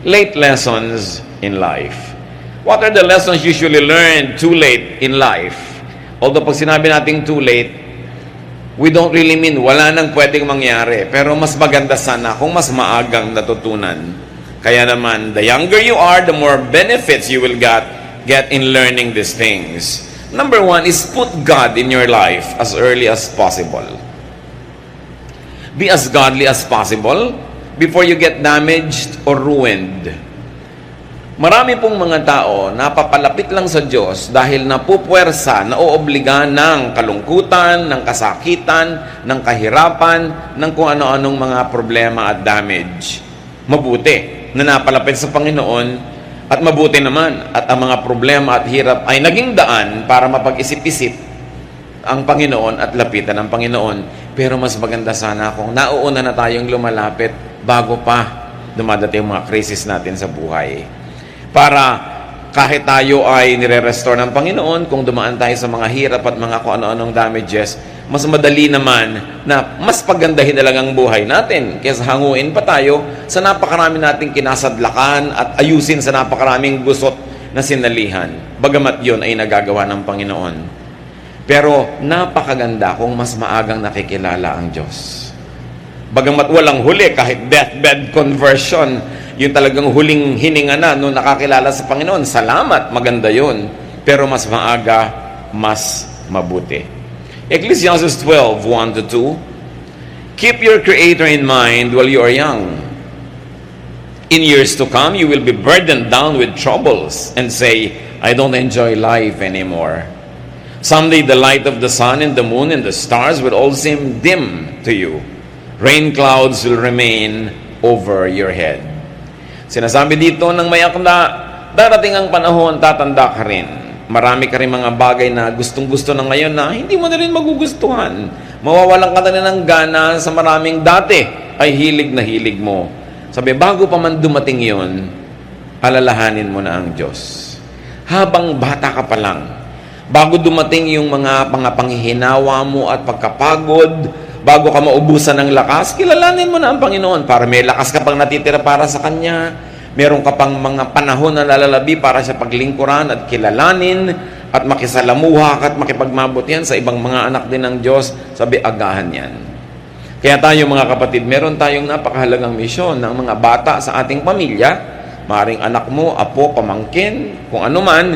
Late lessons in life. What are the lessons usually learned too late in life? Although pag sinabi natin too late, we don't really mean wala nang pwedeng mangyari. Pero mas maganda sana kung mas maagang natutunan. Kaya naman, the younger you are, the more benefits you will get in learning these things. Number one is put God in your life as early as possible. Be as godly as possible before you get damaged or ruined. Marami pong mga tao napapalapit lang sa Diyos dahil napupuwersa, naoobliga ng kalungkutan, ng kasakitan, ng kahirapan, ng kung ano-anong mga problema at damage. Mabuti na napalapit sa Panginoon at mabuti naman at ang mga problema at hirap ay naging daan para mapag-isip-isip ang Panginoon at lapitan ng Panginoon. Pero mas maganda sana kung nauuna na tayong lumalapit bago pa dumadating mga krisis natin sa buhay. Para kahit tayo ay nire-restore ng Panginoon, kung dumaan tayo sa mga hirap at mga kung ano-anong damages, mas madali naman na mas pagandahin na lang ang buhay natin kaysa hanguin pa tayo sa napakarami nating kinasadlakan at ayusin sa napakaraming gusot na sinalihan. Bagamat yun ay nagagawa ng Panginoon. Pero napakaganda kung mas maagang nakikilala ang Diyos. Bagamat walang huli, kahit deathbed conversion, yung talagang huling hininga na nung nakakilala sa Panginoon, salamat, maganda yun. Pero mas maaga, mas mabuti. Ecclesiastes 12:1-2, keep your Creator in mind while you are young. In years to come, you will be burdened down with troubles and say, I don't enjoy life anymore. Someday the light of the sun and the moon and the stars will all seem dim to you. Rain clouds will remain over your head. Sinasabi dito ng may akda, darating ang panahon, tatanda ka rin. Marami ka rin mga bagay na gustong-gusto na ngayon na hindi mo na rin magugustuhan. Mawawalan ka na rin ng gana sa maraming dati ay hilig na hilig mo. Sabi, bago pa man dumating yon, alalahanin mo na ang Diyos. Habang bata ka pa lang, bago dumating yung mga panghihinawa mo at pagkapagod, bago ka maubusan ng lakas, kilalanin mo na ang Panginoon para may lakas ka pang natitira para sa Kanya. Meron ka pang mga panahon na lalalabi para sa paglingkuran at kilalanin at makisalamuha at makipagmabot yan sa ibang mga anak din ng Diyos. Sabi, agahan yan. Kaya tayo mga kapatid, meron tayong napakahalagang misyon ng mga bata sa ating pamilya, maaaring anak mo, apo, pamangkin, kung ano man,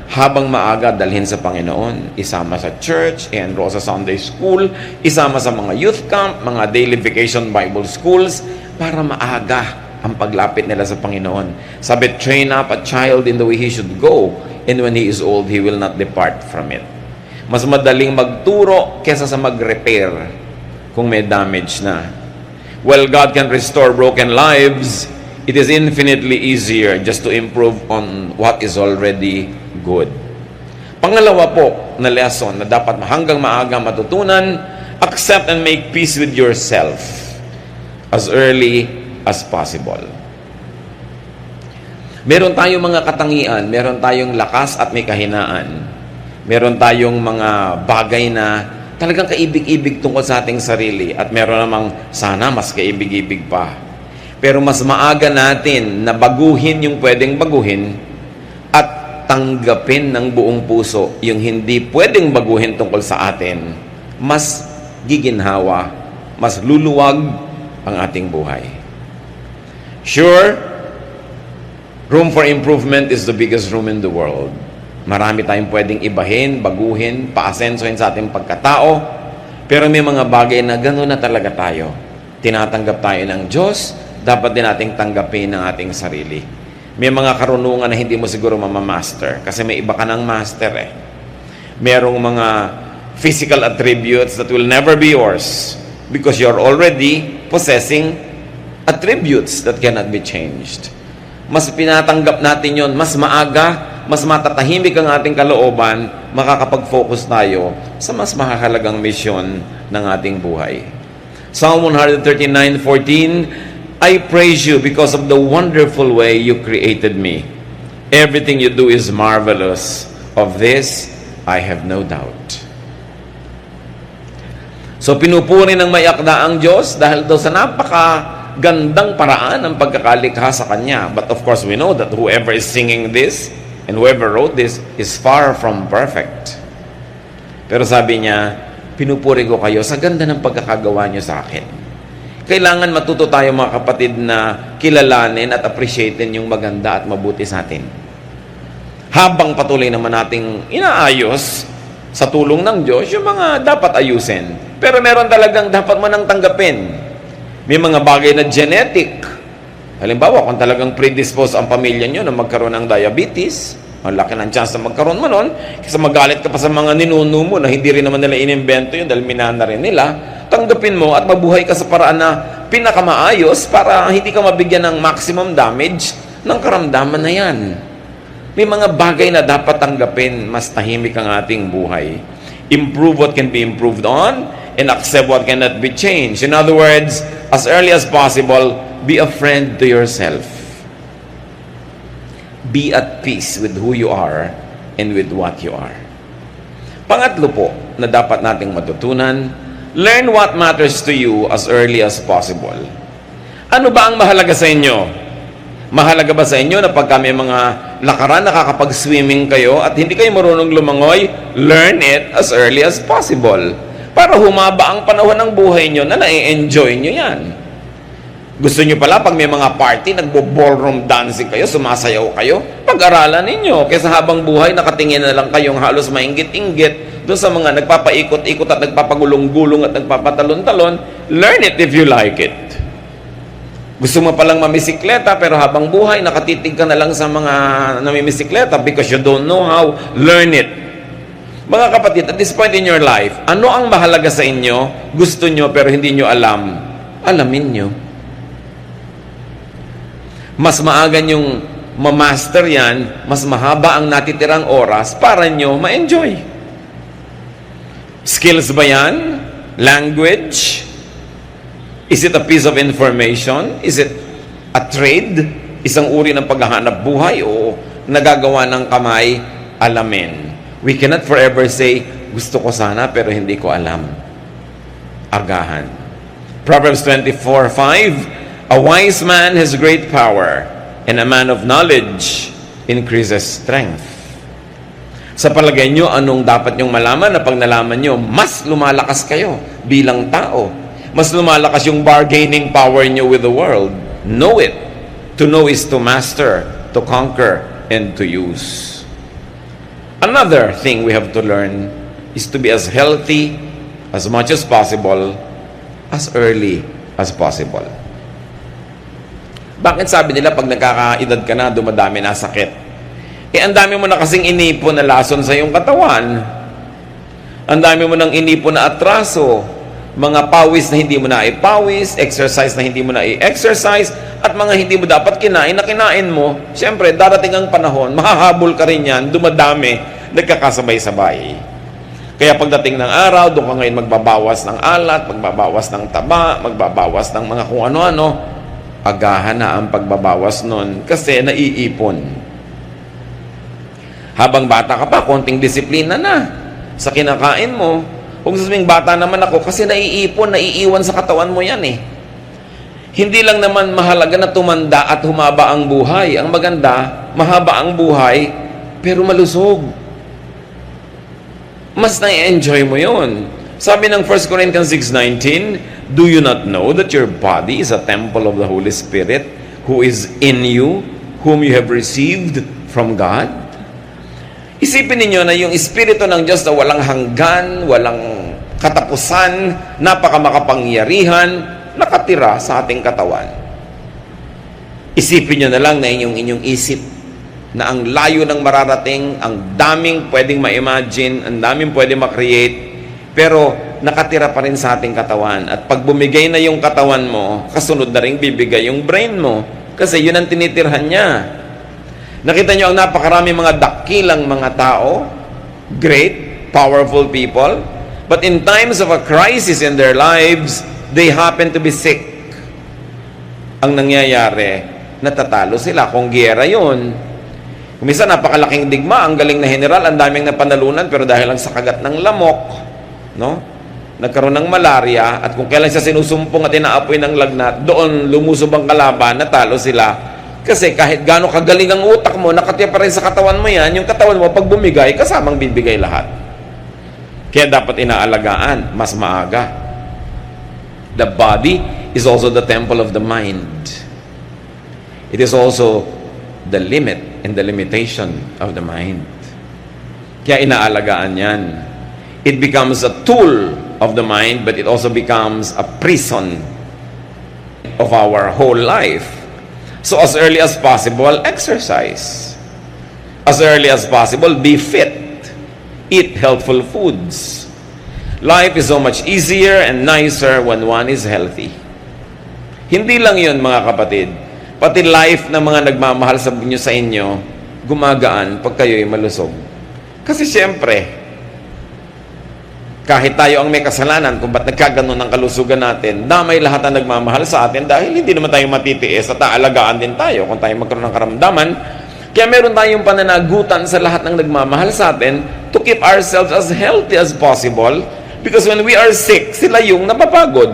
habang maaga dalhin sa Panginoon, isama sa church, enroll sa Sunday school, isama sa mga youth camp, mga daily vacation Bible schools, para maaga ang paglapit nila sa Panginoon. Sabi, train up a child in the way he should go, and when he is old, he will not depart from it. Mas madaling magturo kesa sa mag-repair kung may damage na. Well, God can restore broken lives. It is infinitely easier just to improve on what is already good. Pangalawa po na lesson na dapat hanggang maaga matutunan, accept and make peace with yourself as early as possible. Meron tayong mga katangian, meron tayong lakas at may kahinaan. Meron tayong mga bagay na talagang kaibig-ibig tungkol sa ating sarili at meron namang sana mas kaibig-ibig pa. Pero mas maaga natin na baguhin yung pwedeng baguhin at tanggapin ng buong puso yung hindi pwedeng baguhin tungkol sa atin, mas giginhawa, mas luluwag ang ating buhay. Sure, room for improvement is the biggest room in the world. Marami tayong pwedeng ibahin, baguhin, paasensohin sa ating pagkatao, pero may mga bagay na gano'n na talaga tayo. Tinatanggap tayo ng Diyos, dapat din nating tanggapin ang ating sarili. May mga karunungan na hindi mo siguro mamamaster kasi may iba ka ng master eh. Merong mga physical attributes that will never be yours because you're already possessing attributes that cannot be changed. Mas pinatanggap natin yon, mas maaga, mas matatahimik ang ating kalooban, makakapag-focus tayo sa mas mahalagang misyon ng ating buhay. Psalm 139:14, I praise you because of the wonderful way you created me. Everything you do is marvelous. Of this, I have no doubt. So pinupuri ng may akda ang Diyos dahil daw sa gandang paraan ang pagkakalikha sa Kanya. But of course, we know that whoever is singing this and whoever wrote this is far from perfect. Pero sabi niya, pinupuri ko kayo sa ganda ng pagkakagawa niyo sa akin. Kailangan matuto tayo mga kapatid na kilalanin at appreciatein yung maganda at mabuti sa atin. Habang patuloy naman nating inaayos sa tulong ng Diyos yung mga dapat ayusin. Pero meron talagang dapat mo nang tanggapin. May mga bagay na genetic. Halimbawa, kung talagang predisposed ang pamilya nyo na magkaroon ng diabetes, ang laki ng chance na magkaroon mo nun, kasi magalit ka pa sa mga ninuno mo na hindi rin naman nila inimbento yun dahil minana rin nila, tanggapin mo at mabuhay ka sa paraan na pinakamaayos para hindi ka mabigyan ng maximum damage ng karamdaman na yan. May mga bagay na dapat tanggapin, mas tahimik ang ating buhay. Improve what can be improved on, and accept what cannot be changed. In other words, as early as possible, be a friend to yourself. Be at peace with who you are and with what you are. Pangatlo po na dapat nating matutunan, learn what matters to you as early as possible. Ano ba ang mahalaga sa inyo? Mahalaga ba sa inyo na pagka may mga lakaran, nakakapag-swimming kayo at hindi kayo marunong lumangoy, learn it as early as possible. Para humaba ang panahon ng buhay nyo na na-enjoy nyo yan. Gusto nyo pala, pag may mga party, nagbo-ballroom dancing kayo, sumasayaw kayo, pag-aralan ninyo. Kaysa habang buhay, nakatingin na lang kayong halos mainggit-inggit doon sa mga nagpapaikot-ikot at nagpapagulong-gulong at nagpapatalon-talon. Learn it if you like it. Gusto mo palang mamisikleta, pero habang buhay, nakatitig ka na lang sa mga namimisikleta because you don't know how. Learn it. Mga kapatid, at this point in your life, ano ang mahalaga sa inyo, gusto nyo pero hindi nyo alam? Alamin nyo. Mas maaga nyong mamaster yan, mas mahaba ang natitirang oras para nyo ma-enjoy. Skills ba yan? Language? Is it a piece of information? Is it a trade? Isang uri ng paghahanap buhay o nagagawa ng kamay? Alamin. We cannot forever say, gusto ko sana pero hindi ko alam. Agahan. Proverbs 24:5, a wise man has great power, and a man of knowledge increases strength. Sa palagay nyo, anong dapat nyong malaman na pag nalaman nyo, mas lumalakas kayo bilang tao. Mas lumalakas yung bargaining power nyo with the world. Know it. To know is to master, to conquer, and to use. Another thing we have to learn is to be as healthy as much as possible, as early as possible. Bakit sabi nila pag nagkakaedad ka na, dumadami na sakit? Ang dami mo na kasing inipon na lason sa iyong katawan. Ang dami mo nang inipon na atraso, mga pawis na hindi mo na ipawis, exercise na hindi mo na i-exercise, at mga hindi mo dapat kinain na kinain mo. Siyempre, darating ang panahon, mahahabol ka rin yan, dumadami, nagkakasabay-sabay. Kaya pagdating ng araw, doon ka ngayon magbabawas ng alat, magbabawas ng taba, magbabawas ng mga kung ano-ano, agahan na ang pagbabawas nun kasi naiipon. Habang bata ka pa, konting disiplina na sa kinakain mo. Kung sasabing bata naman ako, kasi naiipon, naiiwan sa katawan mo yan eh. Hindi lang naman mahalaga na tumanda at humaba ang buhay. Ang maganda, mahaba ang buhay, pero malusog. Mas na-enjoy mo yun. Sabi ng 1 Corinthians 6:19, do you not know that your body is a temple of the Holy Spirit who is in you, whom you have received from God? Isipin ninyo na yung Espiritu ng Diyos na walang hanggan, walang katapusan, napakamakapangyarihan, nakatira sa ating katawan. Isipin nyo na lang na inyong isip na ang layo ng mararating, ang daming pwedeng ma-imagine, ang daming pwedeng ma-create, pero nakatira pa rin sa ating katawan. At pag bumigay na yung katawan mo, kasunod na rin bibigay yung brain mo. Kasi yun ang tinitirhan niya. Nakita nyo ang napakarami mga dakilang mga tao, great, powerful people, but in times of a crisis in their lives, they happen to be sick. Ang nangyayari, natatalo sila. Kung giyera yun, minsan napakalaking digma, ang galing na general, ang daming napanalunan, pero dahil lang sa kagat ng lamok, no? nagkaroon ng malaria, at kung kailan siya sinusumpong at inaapoy ng lagnat, doon lumusob ang kalaban, natalo sila. Kasi kahit gaano kagaling ang utak mo, nakatiya pa rin sa katawan mo yan, yung katawan mo pag bumigay, kasamang bibigay lahat. Kaya dapat inaalagaan mas maaga. The body is also the temple of the mind. It is also the limit and the limitation of the mind. Kaya inaalagaan yan. It becomes a tool of the mind, but it also becomes a prison of our whole life. So as early as possible, exercise. As early as possible, be fit. Eat healthful foods. Life is so much easier and nicer when one is healthy. Hindi lang yun, mga kapatid. Pati life ng mga nagmamahal sa inyo, gumagaan pag kayo'y malusog. Kasi siyempre, kahit tayo ang may kasalanan kung ba't nagkaganon ang kalusugan natin, damay lahat ang nagmamahal sa atin dahil hindi naman tayo matitiis at aalagaan din tayo kung tayo magkaroon ng karamdaman. Kaya meron tayong pananagutan sa lahat ng nagmamahal sa atin to keep ourselves as healthy as possible, because when we are sick, sila yung napapagod.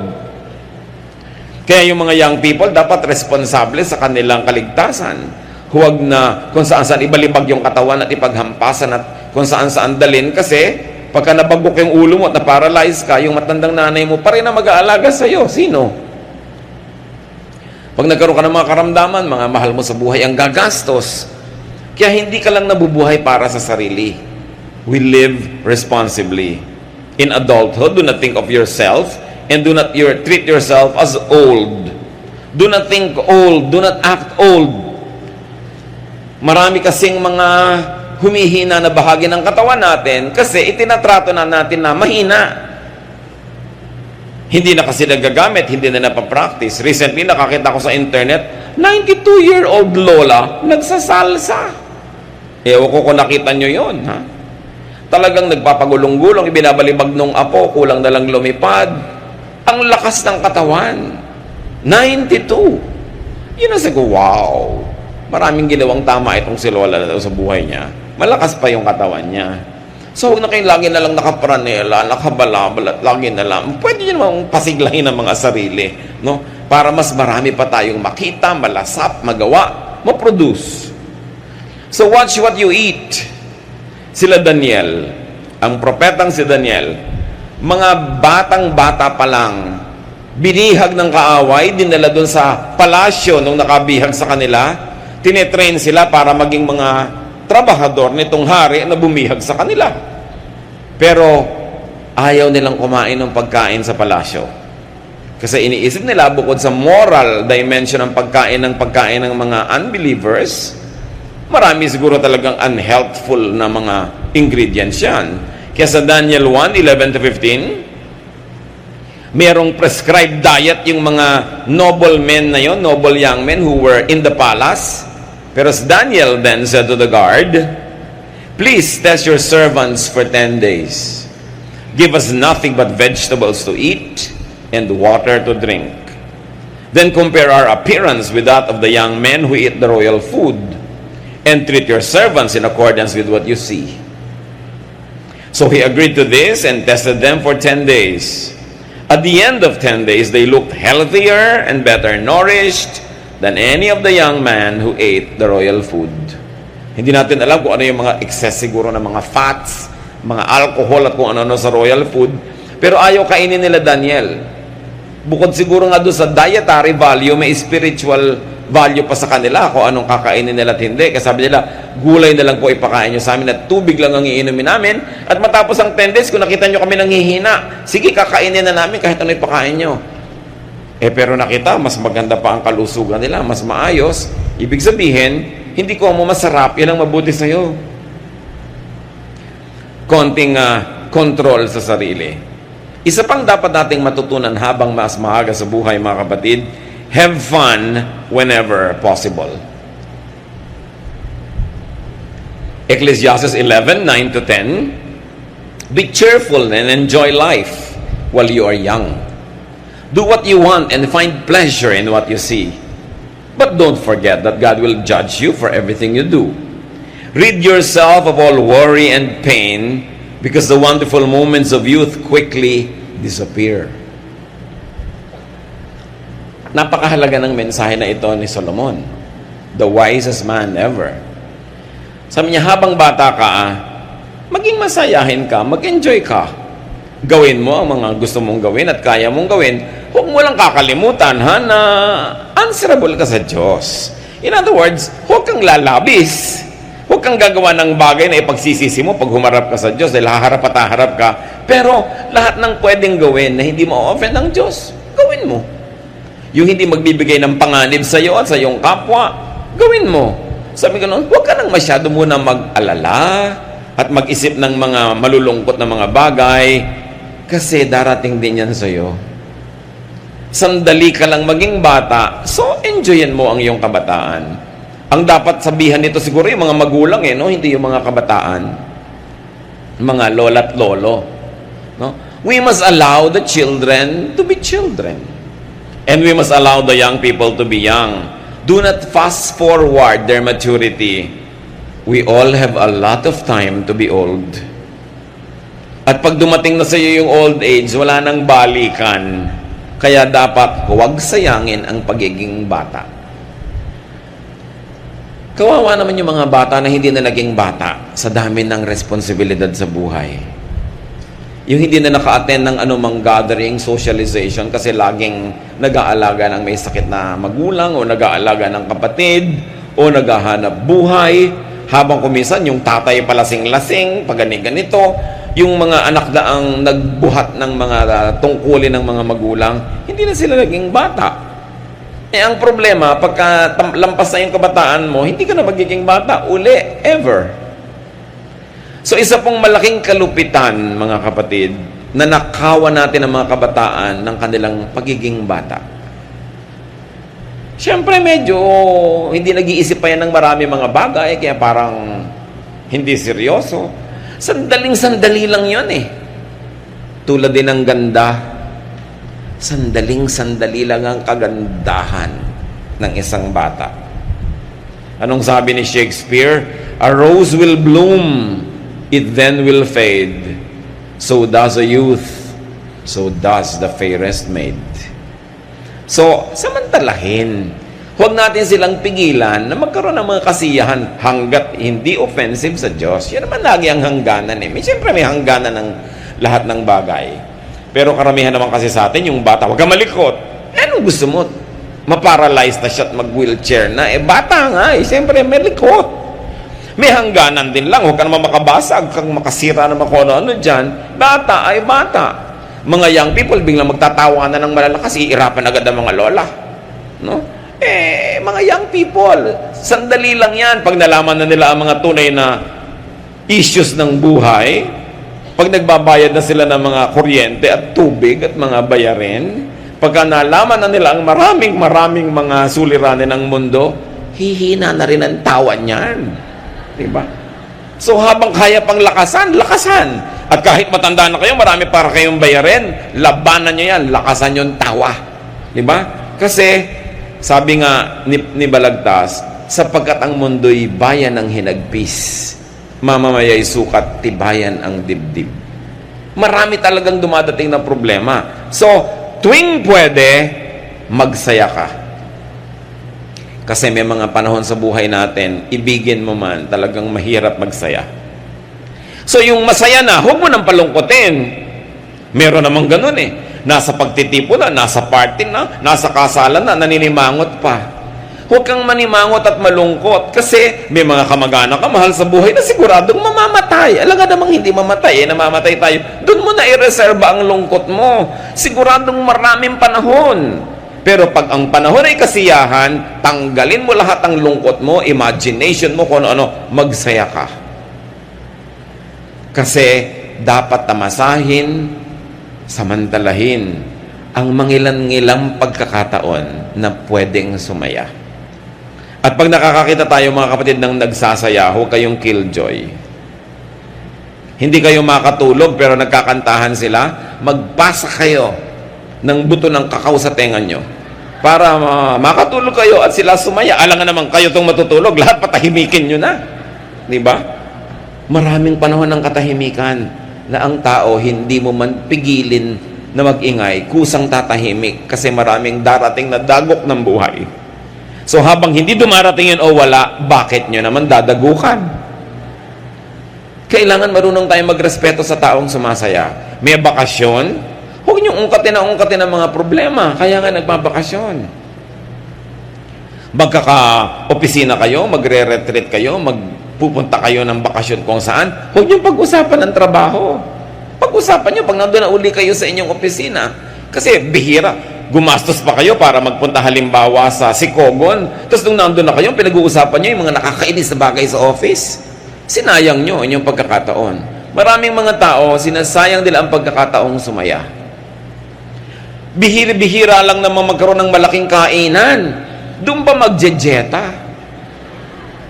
Kaya yung mga young people dapat responsable sa kanilang kaligtasan. Huwag na kung saan-saan ibalibag yung katawan at ipaghampasan at kung saan-saan dalin, kasi pagka nabagok yung ulo mo at na-paralyze ka, yung matandang nanay mo pa rin na mag-aalaga sa'yo. Sino? Pag nagkaroon ka ng mga karamdaman, mga mahal mo sa buhay ang gagastos. Kaya hindi ka lang nabubuhay para sa sarili. We live responsibly. In adulthood, do not think of yourself and do not treat yourself as old. Do not think old. Do not act old. Marami kasing mga humihina na bahagi ng katawan natin kasi itinatrato na natin na mahina. Hindi na kasi nagagamit, hindi na napapractice. Recently, nakakita ko sa internet, 92-year-old lola nagsasalsa. Ewan ko kung nakita nyo yun, ha? Talagang nagpapagulong-gulong, ibinabalibag nung apo, kulang na lang lumipad. Ang lakas ng katawan. 92. Yun ang sabi ko, wow. Maraming ginawang tama itong si lola na sa buhay niya. Malakas pa yung katawan niya. So, huwag na kayo lagi na lang nakapranela, nakabalabalat, lagi na lang. Pwede nyo namang pasiglahin ang mga sarili, no? Para mas marami pa tayong makita, malasap, magawa, maproduce. So, watch what you eat. Sila Daniel, ang propetang si Daniel, mga batang-bata pa lang, binihag ng kaaway, dinala doon sa palasyo nung nakabihag sa kanila, tinetrain sila para maging mga trabahador nitong hari na bumihag sa kanila. Pero ayaw nilang kumain ng pagkain sa palasyo. Kasi iniisip nila, bukod sa moral dimension ng pagkain ng mga unbelievers, marami siguro talagang unhealthful na mga ingredients yan. Kaya sa Daniel 1:11-15, merong prescribed diet yung mga noble men na yon, noble young men who were in the palace. Pero Daniel then said to the guard, "Please test your servants for 10 days. Give us nothing but vegetables to eat and water to drink. Then compare our appearance with that of the young men who eat the royal food, and treat your servants in accordance with what you see." So he agreed to this and tested them for 10 days. At the end of 10 days, they looked healthier and better nourished than any of the young man who ate the royal food. Hindi natin alam kung ano yung mga excess siguro na mga fats, mga alcohol at kung ano-ano sa royal food. Pero ayaw kainin nila Daniel. Bukod siguro nga doon sa dietary value, may spiritual value pa sa kanila kung anong kakainin nila at hindi. Kasi sabi nila, gulay na lang po ipakain nyo sa amin at tubig lang ang iinumin namin. At matapos ang 10 days, kung nakita nyo kami nanghihina, sige, kakainin na namin kahit ano ipakain nyo. Pero nakita, mas maganda pa ang kalusugan nila, mas maayos. Ibig sabihin, hindi ko mo masarap, yan ang mabuti sa'yo. Konting control sa sarili. Isa pang dapat nating matutunan habang mas maaga sa buhay, mga kapatid, have fun whenever possible. Ecclesiastes 11:9-10, be cheerful and enjoy life while you are young. Do what you want and find pleasure in what you see. But don't forget that God will judge you for everything you do. Rid yourself of all worry and pain, because the wonderful moments of youth quickly disappear. Napakahalaga ng mensahe na ito ni Solomon, the wisest man ever. Sabi niya, habang bata ka, maging masayahin ka, mag-enjoy ka. Gawin mo ang mga gusto mong gawin at kaya mong gawin. Huwag mo lang kakalimutan, na answerable ka sa Diyos. In other words, huwag kang lalabis. Huwag kang gagawa ng bagay na ipagsisisi mo pag humarap ka sa Diyos dahil haharap at haharap ka. Pero lahat ng pwedeng gawin na hindi mo offend ang Diyos, gawin mo. Yung hindi magbibigay ng panganib sa iyo at sa iyong kapwa, gawin mo. Sabi ko noon, huwag ka nang masyado muna mag-alala at mag-isip ng mga malulungkot na mga bagay kasi darating din yan sa iyo. Sandali ka lang maging bata, so enjoyin mo ang iyong kabataan. Ang dapat sabihan nito siguro yung mga magulang, no? Hindi yung mga kabataan. Mga lola at lolo. No? We must allow the children to be children. And we must allow the young people to be young. Do not fast forward their maturity. We all have a lot of time to be old. At pag dumating na sa iyo yung old age, wala nang balikan. Kaya dapat huwag sayangin ang pagiging bata. Kawawa naman yung mga bata na hindi na naging bata sa dami ng responsibilidad sa buhay. Yung hindi na naka-attend ng anumang gathering, socialization, kasi laging nag-aalaga ng may sakit na magulang o nag-aalaga ng kapatid o naghahanap buhay. Habang kumisan, yung tatay palasing-lasing, pag ganito, yung mga anak na ang nagbuhat ng mga tungkulin ng mga magulang, hindi na sila naging bata. Ang problema, pagka lampas na yung kabataan mo, hindi ka na magiging bata uli, ever. So, isa pong malaking kalupitan, mga kapatid, na nakawan natin ang mga kabataan ng kanilang pagiging bata. Siyempre, medyo hindi nag-iisip pa yan ng marami mga bagay, kaya parang hindi seryoso. Sandaling-sandali lang yun Tulad din ng ganda, sandaling-sandali lang ang kagandahan ng isang bata. Anong sabi ni Shakespeare? A rose will bloom, it then will fade. So does a youth, so does the fairest maid. So, samantalahin. Huwag natin silang pigilan na magkaroon ng mga kasiyahan hanggat hindi offensive sa Diyos. Yan naman lagi ang hangganan Siyempre may hangganan ng lahat ng bagay. Pero karamihan naman kasi sa atin, yung bata, huwag ka malikot. Anong gusto mo? Maparalyze na siya at mag-wheelchair na. Bata nga Siyempre may likot. May hangganan din lang. Huwag ka naman makabasag, huwag kang makasira naman kung ano dyan. Bata ay bata. Mga young people, biglang magtatawa na ng malalakas, iirapan agad ang mga lola. No? Mga young people, sandali lang yan. Pag nalaman na nila ang mga tunay na issues ng buhay, pag nagbabayad na sila ng mga kuryente at tubig at mga bayarin, pagka nalaman na nila ang maraming mga suliranin ng mundo, hihina na rin ang tawa niyan. Diba? So habang kaya pang lakasan. At kahit matanda na kayo, marami para kayong bayarin, labanan nyo yan, lakasan yung tawa. Diba? Kasi, sabi nga ni Balagtas, sapagkat ang mundo'y bayan ng hinagpis, mamamaya'y sukat, tibayan ang dibdib. Marami talagang dumadating na problema. So, tuwing pwede, magsaya ka. Kasi may mga panahon sa buhay natin, ibigin mo man, talagang mahirap magsaya. So, yung masaya na, huwag mo nang palungkotin. Meron namang ganun Nasa pagtitipo na, nasa party na, nasa kasalan na, naninimangot pa. Huwag kang manimangot at malungkot kasi may mga kamag-anak ka, mahal sa buhay na siguradong mamamatay. Alam nga namang hindi mamatay, namamatay tayo. Doon mo na i-reserva ang lungkot mo. Siguradong maraming panahon. Pero pag ang panahon ay kasiyahan, tanggalin mo lahat ng lungkot mo, imagination mo, kung ano, magsaya ka. Kasi dapat tamasahin, samantalahin ang mangilan-ngilang pagkakataon na pwedeng sumaya. At pag nakakakita tayo mga kapatid ng nagsasaya, huwag kayong killjoy. Hindi kayo makatulog pero nagkakantahan sila, magpasa kayo ng buto ng kakao sa tenga nyo para makatulog kayo at sila sumaya. Alangan naman kayo itong matutulog, lahat patahimikin nyo na. Diba? Maraming panahon ng katahimikan na ang tao hindi mo man pigilin na mag-ingay, kusang tatahimik kasi maraming darating na dagok ng buhay. So habang hindi dumarating yun o wala, bakit nyo naman dadagukan? Kailangan marunong tayong magrespeto sa taong sumasaya. May bakasyon, huwag nyo ungkatin ang mga problema. Kaya nga nagbabakasyon. Magkaka-opisina kayo, magre-retreat kayo, magpupunta kayo ng bakasyon kung saan, huwag nyo pag-usapan ng trabaho. Pag-usapan nyo pag nandun na uli kayo sa inyong opisina. Kasi bihira, gumastos pa kayo para magpunta halimbawa sa Sikogon. Tapos nung nandun na kayo, pinag-uusapan nyo yung mga nakakainis na bagay sa office. Sinayang nyo inyong pagkakataon. Maraming mga tao, sinasayang nila ang pagkakataong sumaya. Bihira-bihira lang naman magkaroon ng malaking kainan. Doon ba magjejeta?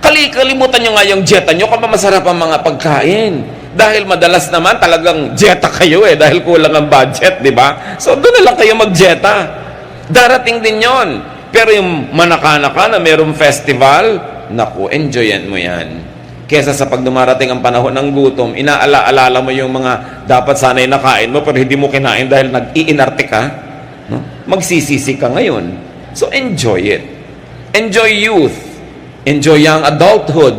Kalimutan nyo nga yung jeta nyo kung masarap ang mga pagkain. Dahil madalas naman talagang jeta kayo dahil kulang ang budget, di ba? So doon na lang kayo magjeta. Darating din yon. Pero yung manaka-naka na mayroong festival, naku, enjoyan mo yan. Kesa sa pag dumarating ang panahon ng gutom, inaala-alala mo yung mga dapat sana'y nakain mo pero hindi mo kinain dahil nag-iinarte ka. No? Magsisisi ka ngayon. So enjoy it. Enjoy youth. Enjoy young adulthood.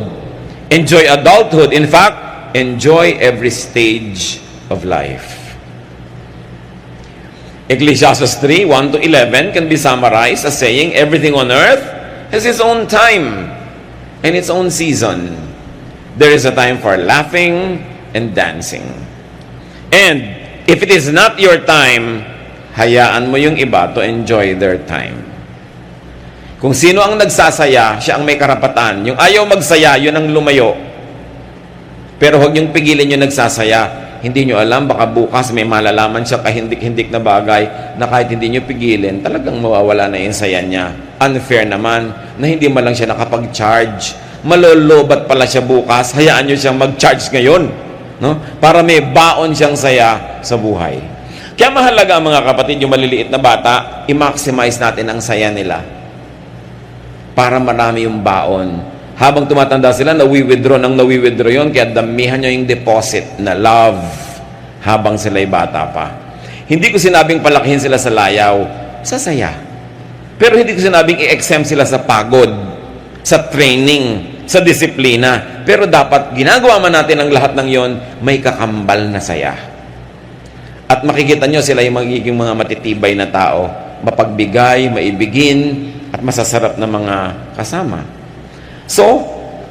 Enjoy adulthood. In fact, enjoy every stage of life. Ecclesiastes 3, 1-11 can be summarized as saying, everything on earth has its own time and its own season. There is a time for laughing and dancing. And if it is not your time, hayaan mo yung iba to enjoy their time. Kung sino ang nagsasaya, siya ang may karapatan. Yung ayaw magsaya, yun ang lumayo. Pero huwag niyong pigilin yung nagsasaya. Hindi niyo alam, baka bukas may malalaman siya kahindik-hindik na bagay na kahit hindi niyo pigilin, talagang mawawala na yung saya niya. Unfair naman na hindi man lang siya nakapag-charge. Malolobat pala siya bukas, hayaan niyo siyang mag-charge ngayon. No? Para may baon siyang saya sa buhay. Kaya mahalaga mga kapatid, yung maliliit na bata, i-maximize natin ang saya nila. Para marami yung baon. Habang tumatanda sila, nawi-withdraw yun, kaya damihan nyo yung deposit na love habang sila'y bata pa. Hindi ko sinabing palakihin sila sa layaw, sa saya. Pero hindi ko sinabing i-exempt sila sa pagod, sa training, sa disiplina. Pero dapat ginagawa man natin ang lahat ng yon, may kakambal na saya. At makikita nyo sila yung magiging mga matitibay na tao, mapagbigay, maibigin, at masasarap na mga kasama. So,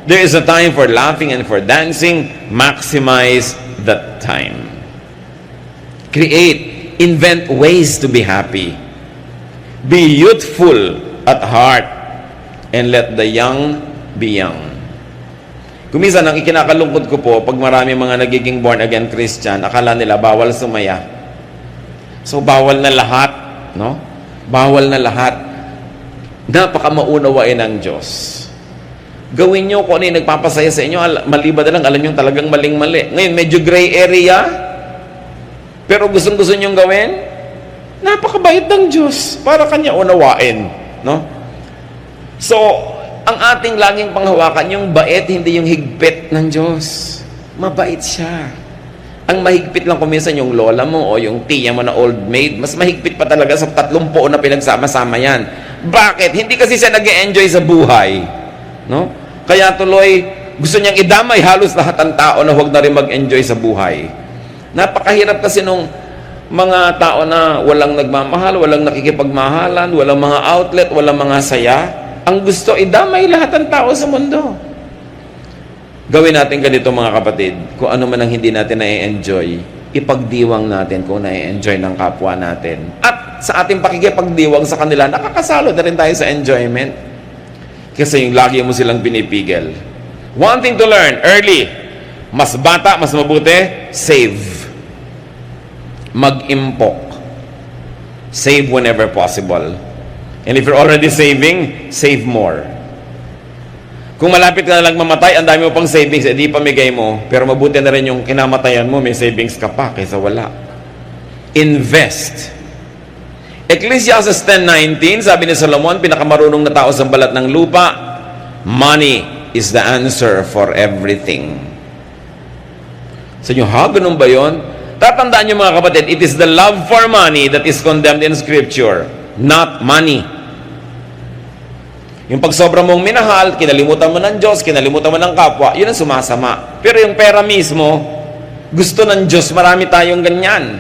there is a time for laughing and for dancing. Maximize that time. Create, invent ways to be happy. Be youthful at heart and let the young be young. Kuminsan, ang ikinakalungkot ko po, pag marami mga nagiging born-again Christian, akala nila bawal sumaya. So, bawal na lahat, no? Bawal na lahat. Napaka maunawain ng Diyos. Gawin nyo kung ano yung nagpapasaya sa inyo, maliban na lang, alam nyo talagang maling-mali. Ngayon, medyo gray area, pero gustong-gusto nyo gawin, napakabait ng Diyos para Kanya unawain. No? So, ang ating laging panghawakan, yung bait, hindi yung higpit ng Diyos. Mabait siya. Ang mahigpit lang kuminsan yung lola mo o yung tiya mo na old maid, mas mahigpit pa talaga sa 30 na pinagsama-sama yan. Bakit? Hindi kasi siya nag-e-enjoy sa buhay. No? Kaya tuloy, gusto niyang idamay halos lahat ng tao na huwag na rin mag-enjoy sa buhay. Napakahirap kasi nung mga tao na walang nagmamahal, walang nakikipagmahalan, walang mga outlet, walang mga saya. Ang gusto, idamay lahat ng tao sa mundo. Gawin natin ganito mga kapatid, kung ano man ang hindi natin na-enjoy, ipagdiwang natin kung na-enjoy ng kapwa natin. At sa ating pakikipagdiwang sa kanila, nakakasalo na rin tayo sa enjoyment. Kasi yung lagi mo silang pinipigil. One thing to learn, early. Mas bata, mas mabuti, save. Mag-impok. Save whenever possible. And if you're already saving, save more. Kung malapit ka na lang mamatay, ang dami mo pang savings, di pamigay mo. Pero mabuti na rin yung kinamatayan mo, may savings ka pa kaysa wala. Invest. Ecclesiastes 10:19, sabi ni Solomon, pinakamarunong na tao sa balat ng lupa, money is the answer for everything. Sa inyo, ha? Ganun ba yun? Tatandaan niyo mga kapatid, it is the love for money that is condemned in Scripture, not money. Yung pag sobra mong minahal, kinalimutan mo ng Diyos, kinalimutan mo ng kapwa, yun ang sumasama. Pero yung pera mismo, gusto ng Diyos, marami tayong ganyan.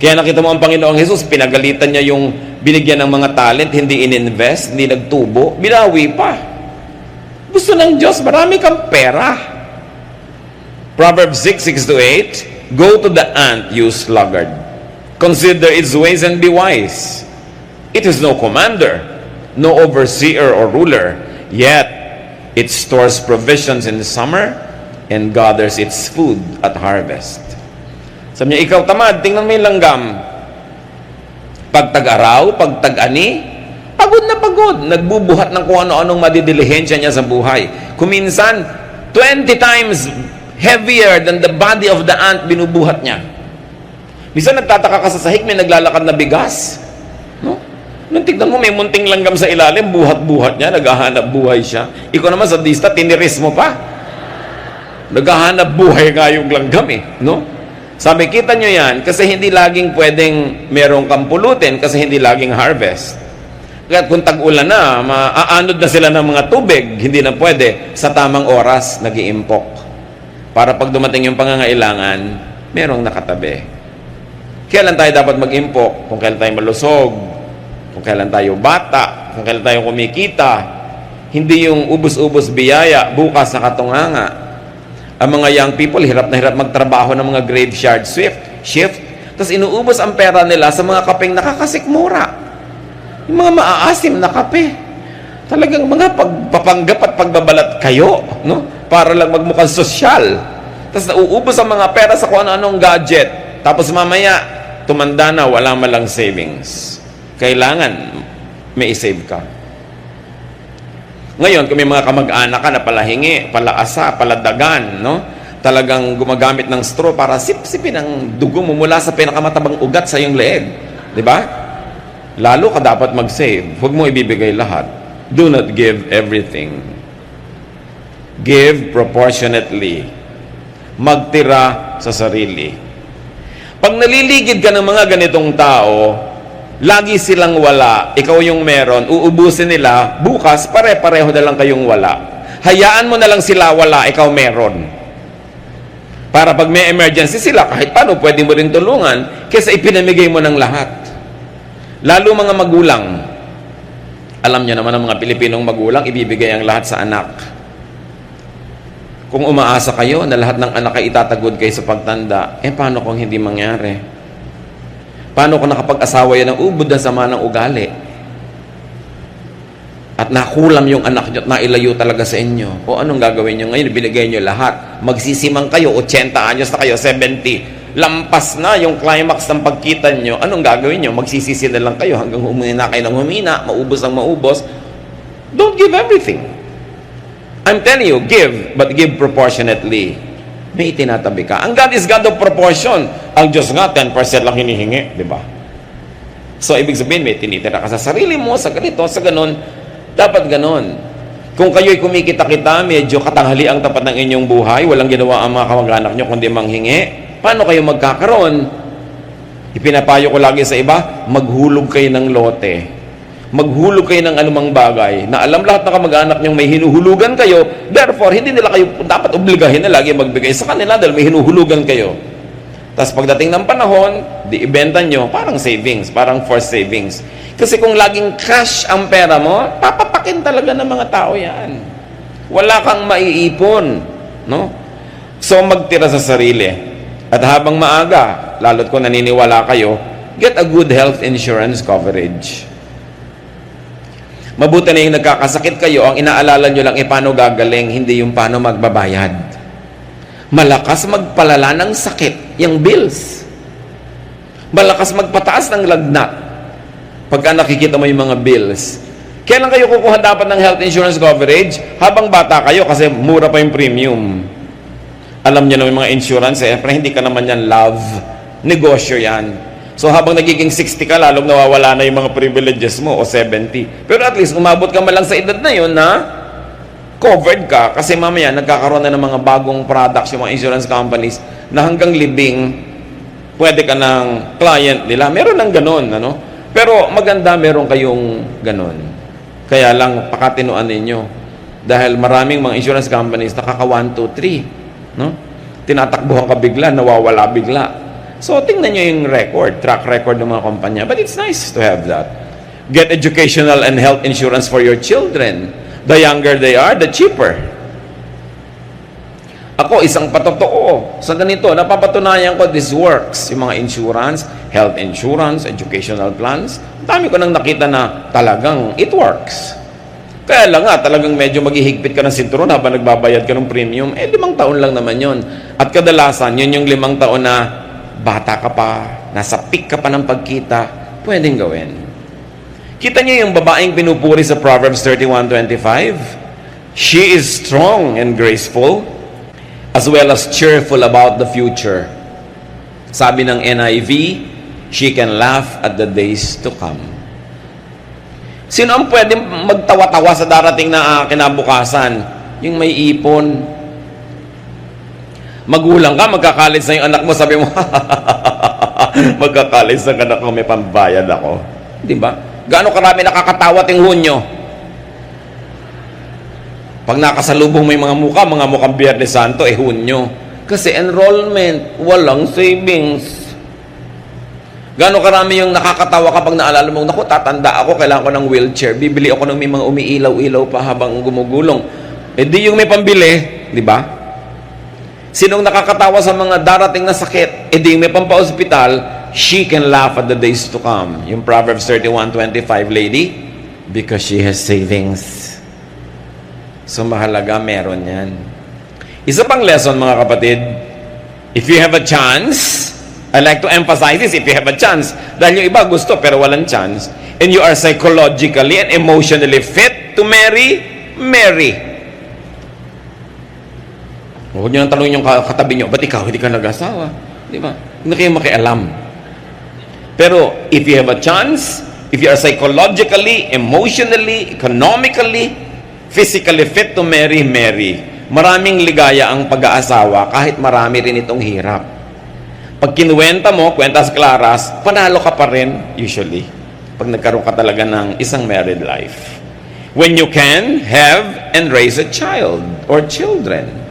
Kaya nakita mo ang Panginoong Jesus, pinagalitan niya yung binigyan ng mga talent, hindi ininvest, hindi nagtubo, binawi pa. Gusto ng Diyos, marami kang pera. Proverbs 6:6-8, Go to the ant, you sluggard. Consider its ways and be wise. It is no commander, no overseer or ruler, yet it stores provisions in the summer and gathers its food at harvest. Sabi niya, ikaw tamad, tingnan mo yung langgam. Pag tag-araw, pag tag-ani, pagod na pagod. Nagbubuhat ng kung ano-anong madidilihensya niya sa buhay. Kuminsan, 20 times heavier than the body of the ant binubuhat niya. Minsan nagtataka ka sa sahig, may naglalakad na bigas. No? Nung tignan mo, may munting langgam sa ilalim, buhat-buhat niya, naghahanap buhay siya. Ikaw naman sa dista, tiniris mo pa. Naghahanap buhay nga yung langgam eh. No? Sabi, kita nyo yan, kasi hindi laging pwedeng merong kampulutin, kasi hindi laging harvest. Kaya kung tag-ulan na, maaanod na sila ng mga tubig, hindi na pwede, sa tamang oras, nag-iimpok. Para pag dumating yung pangangailangan, merong nakatabi. Kailan tayo dapat mag-impok? Kung kailan tayo malusog, kung kailan tayo bata, kung kailan tayo kumikita. Hindi yung ubos-ubos biyaya, bukas na katunganga. Ang mga young people, hirap na hirap magtrabaho ng mga graveyard shift. Tapos inuubos ang pera nila sa mga kapeng nakakasikmura. Yung mga maaasim na kape. Talagang mga pagpapanggap at pagbabalat kayo, no? Para lang magmukhang sosyal. Tapos nauubos ang mga pera sa kung ano-anong gadget. Tapos mamaya, tumanda na, wala malang savings. Kailangan may isave ka. Ngayon, kung may mga kamag-anak ka na palahingi, palaasa, paladagan, no? Talagang gumagamit ng straw para sip-sipin ang dugo mo mula sa pinakamatabang ugat sa iyong leeg. Di ba? Lalo ka dapat mag-save. Huwag mo ibibigay lahat. Do not give everything. Give proportionately. Magtira sa sarili. Pag naliligid ka ng mga ganitong tao, lagi silang wala, ikaw yung meron, uubusin nila, bukas pare-pareho na lang kayong wala. Hayaan mo na lang sila wala, ikaw meron. Para pag may emergency sila, kahit paano pwede mo rin tulungan, kaysa ipinamigay mo ng lahat. Lalo mga magulang. Alam niyo naman ang mga Pilipinong magulang, ibibigay ang lahat sa anak. Kung umaasa kayo na lahat ng anak ay itatagod kayo sa pagtanda, paano kung hindi mangyari? Paano kung nakapag-asawa yan ng ubod na sama ng ugali? At nakulam yung anak nyo at nailayo talaga sa inyo. O anong gagawin nyo ngayon? Binigay nyo lahat. Magsisimang kayo, 80 anyos na kayo, 70. Lampas na yung climax ng pagkita nyo. Anong gagawin nyo? Magsisisi na lang kayo hanggang humina kayo ng humina, maubos ang maubos. Don't give everything. I'm telling you, give, but give proportionately. May itinatabi ka. Ang God is God of proportion. Ang Diyos nga, 10% lang hinihingi, di ba? So, ibig sabihin, may tinitira ka sa sarili mo, sa ganito, sa ganon. Dapat ganon. Kung kayo'y kumikita-kita, medyo katanghali ang tapat ng inyong buhay, walang ginawa ang mga kamag-anak nyo kundi manghingi, paano kayo magkakaroon? Ipinapayo ko lagi sa iba, maghulog kayo ng lote. Maghulog kayo ng anumang bagay na alam lahat na kamag-anak nyong may hinuhulugan kayo, therefore hindi nila kayo dapat obligahin na lagi magbigay sa kanila dahil may hinuhulugan kayo. Tapos pagdating ng panahon, di ibenta nyo, parang savings, parang forced savings. Kasi kung laging cash ang pera mo, papapakin talaga ng mga tao yan. Wala kang maiipon, no? So magtira sa sarili. At habang maaga, lalo't kung naniniwala kayo, get a good health insurance coverage. Mabuti na yung nagkakasakit kayo, ang inaalala nyo lang paano gagaling, hindi yung paano magbabayad. Malakas magpalala ng sakit, yung bills. Malakas magpataas ng lagnat. Pagka nakikita mo yung mga bills. Kailan kayo kukuha dapat ng health insurance coverage? Habang bata kayo kasi mura pa yung premium. Alam nyo na yung mga insurance, pero hindi ka naman yan love. Negosyo yan. So habang nagiging 60 ka, lalong nawawala na yung mga privileges mo o 70. Pero at least umabot ka man lang sa edad na yun na covered ka kasi mamaya nagkakaroon na ng mga bagong products yung mga insurance companies na hanggang libing Pwede ka ng client nila. Meron ng ganun, ano? Pero maganda meron kayong ganun. Kaya lang, pakatinuan ninyo. Dahil maraming mga insurance companies, nakaka 1, 2, 3. No? Tinatakbuhan ka bigla, nawawala bigla. So, tingnan nyo yung track record ng mga kumpanya. But it's nice to have that. Get educational and health insurance for your children. The younger they are, the cheaper. Ako, isang patotoo. Sa ganito, napapatunayan ko, this works. Yung mga insurance, health insurance, educational plans. Dami ko nang nakita na talagang it works. Kaya lang nga, talagang medyo maghihigpit ka ng sinturon habang nagbabayad ka ng premium. 5 taon lang naman yun. At kadalasan, yun yung 5 taon na bata ka pa, nasa peak ka pa ng pagkita, pwedeng gawin. Kita niyo yung babaeng pinupuri sa Proverbs 31:25? She is strong and graceful, as well as cheerful about the future. Sabi ng NIV, she can laugh at the days to come. Sino ang pwede magtawa-tawa sa darating na kinabukasan? Yung may ipon. Magulang ka, magkakalit sa yung anak mo, sabi mo, magkakalit sa anak ko, may pambayad ako. Di ba? Gaano karami nakakatawa ting Hunyo? Pag nakasalubong may mga mukhang Biyernes Santo, Hunyo. Kasi enrollment, walang savings. Gano'ng karami yung nakakatawa kapag naalala mo, naku, tatanda ako, kailangan ko ng wheelchair, bibili ako ng may mga umiilaw-ilaw pa habang gumugulong. Di yung may pambili, di ba? Sinong nakakatawa sa mga darating na sakit, di yung may pampa-hospital, she can laugh at the days to come. Yung Proverbs 31:25, lady, because she has savings. So, mahalaga, meron yan. Isa pang lesson, mga kapatid, if you have a chance, I like to emphasize this, if you have a chance, dahil yung iba gusto pero walang chance, and you are psychologically and emotionally fit to marry, marry. Huwag nyo nang tanongin yung katabi nyo, ba't ikaw hindi ka nag-asawa? Di ba? Hindi kayo makialam. Pero, if you have a chance, if you are psychologically, emotionally, economically, physically fit to marry, marry. Maraming ligaya ang pag-aasawa kahit marami rin itong hirap. Pag kinuwenta mo, kwentas klaras, panalo ka pa rin, usually. Pag nagkaroon ka talaga ng isang married life. When you can have and raise a child or children.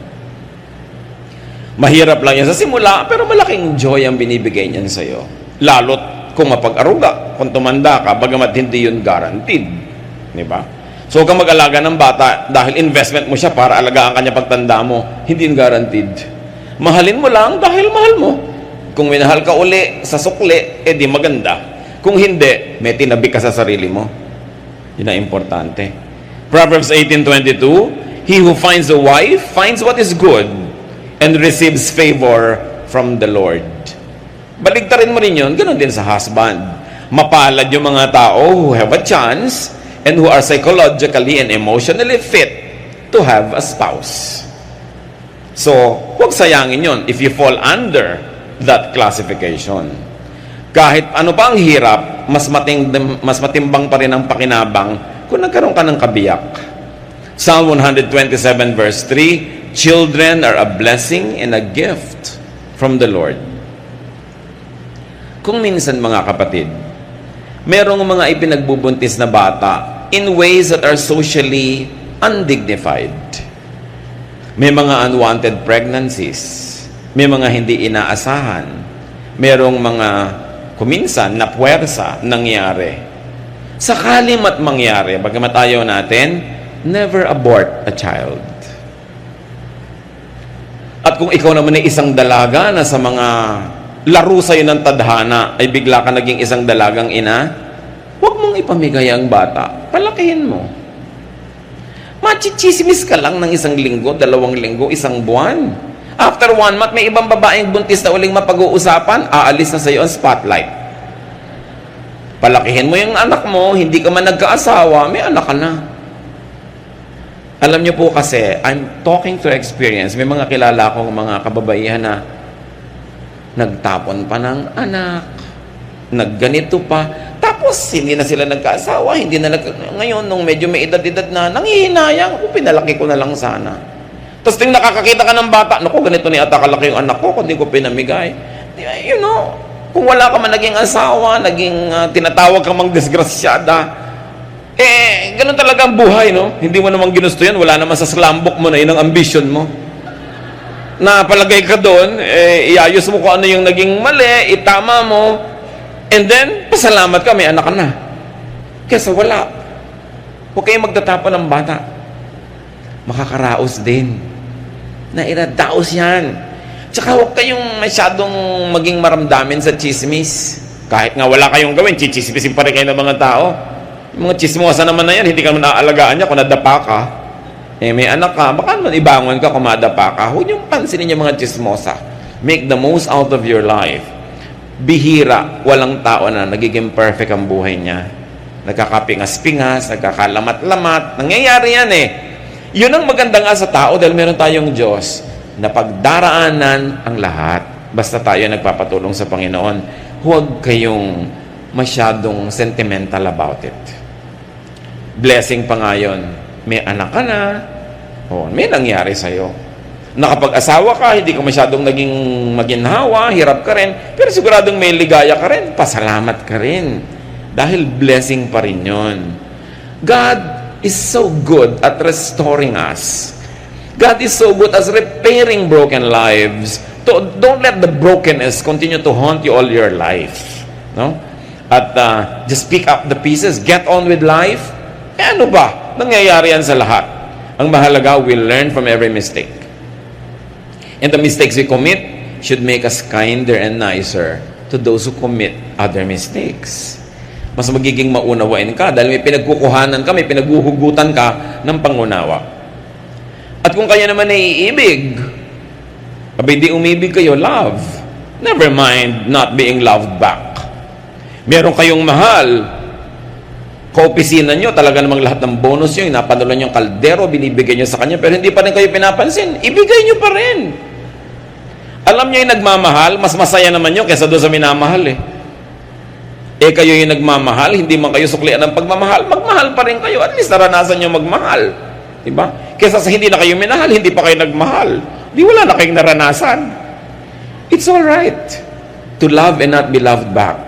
Mahirap lang yan sa simula, pero malaking joy ang binibigay niyan sa'yo. Lalo't kung mapag-aruga, kung tumanda ka, bagamat hindi yun guaranteed. Diba? So, huwag kang mag-alaga ng bata dahil investment mo siya para alagaan kanya pagtanda mo. Hindi yun guaranteed. Mahalin mo lang dahil mahal mo. Kung minahal ka uli sa sukli, di maganda. Kung hindi, may tinabi ka sa sarili mo. Yun ang importante. Proverbs 18:22, he who finds a wife finds what is good and receives favor from the Lord. Baligtarin mo rin yun, ganun din sa husband. Mapalad yung mga tao who have a chance and who are psychologically and emotionally fit to have a spouse. So, huwag sayangin yun if you fall under that classification. Kahit ano pa ang hirap, mas matimbang pa rin ang pakinabang kung nagkaroon ka ng kabiyak. Psalm 127 verse 3, children are a blessing and a gift from the Lord. Kung minsan, mga kapatid, merong mga ipinagbubuntis na bata in ways that are socially undignified. May mga unwanted pregnancies. May mga hindi inaasahan. Merong mga kuminsan na puwersa nangyari. Sakali mat mangyari, bagamat ayaw natin, never abort a child. At kung ikaw naman ay isang dalaga na sa mga laro sa'yo ng tadhana ay bigla ka naging isang dalagang ina, huwag mong ipamigay ang bata. Palakihin mo. Machichismis ka lang ng 1 linggo, 2 linggo, 1 buwan. After 1 month, may ibang babaeng buntis na uling mapag-uusapan, aalis na sa iyo ang spotlight. Palakihin mo yung anak mo, hindi ka man nagkaasawa, may anak ka na. Alam niyo po kasi, I'm talking to experience. May mga kilala akong mga kababaihan na nagtapon pa ng anak, nagganito pa, tapos hindi na sila nagkaasawa, ngayon nung medyo may edad-edad na, nanghihinayang, pinalaki ko na lang sana. Tapos nakakakita ka ng bata, naku, ganito ni ata kalaki yung anak ko, kundi ko pinamigay. You know, kung wala ka man naging asawa, naging tinatawag ka mang disgrasyada, ganun talaga ang buhay, no? Hindi mo namang ginusto yan, wala naman sa slambok mo na yun ang ambition mo. Napalagay ka doon, iayos mo kung ano yung naging mali, itama mo, and then, pasalamat ka, may anak ka na. Kesa wala. Huwag kayong magtatapon ng bata. Makakaraos din. Nairadaos yan. Tsaka huwag kayong masyadong maging maramdamin sa chismis. Kahit nga wala kayong gawin, chichismisin pa rin kayo ng mga tao. Yung mga chismosa naman na yan, hindi ka naman naaalagaan niya kung nadapa ka. May anak ka, baka naman ibangon ka kung madapa ka. Huwag niyong pansinin yung mga chismosa. Make the most out of your life. Bihira, walang tao na nagiging perfect ang buhay niya. Nagkakapingas-pingas, nagkakalamat-lamat. Nangyayari yan Yun ang maganda nga sa tao dahil meron tayong Diyos na pagdaraanan ang lahat. Basta tayo nagpapatulong sa Panginoon, huwag kayong masyadong sentimental about it. Blessing pa nga yun. May anak ka na, may nangyari sa'yo. Nakapag-asawa ka, hindi ka masyadong naging maginhawa, hirap ka rin, pero siguradong may ligaya ka rin, pasalamat ka rin. Dahil blessing pa rin yun. God is so good at restoring us. God is so good as repairing broken lives. Don't let the brokenness continue to haunt you all your life. No? At just pick up the pieces, get on with life. Ano ba? Nangyayari yan sa lahat. Ang mahalaga, we'll learn from every mistake. And the mistakes we commit should make us kinder and nicer to those who commit other mistakes. Mas magiging maunawain ka dahil may pinagkukuhanan ka, may pinaghuhugutan ka ng pangunawa. At kung kayo naman naiibig, abay di umibig kayo, love. Never mind not being loved back. Meron kayong mahal, kaopisina nyo, talaga namang lahat ng bonus nyo, inapanulan yung kaldero, binibigay nyo sa kanya, pero hindi pa rin kayo pinapansin, ibigay nyo pa rin. Alam nyo yung nagmamahal, mas masaya naman nyo kaysa doon sa minamahal kayo yung nagmamahal, hindi man kayo suklian ng pagmamahal, magmahal pa rin kayo, at least naranasan nyo magmahal. Diba? Kesa sa hindi na kayo minahal, hindi pa kayo nagmahal. Di wala na kayong naranasan. It's all right to love and not be loved back.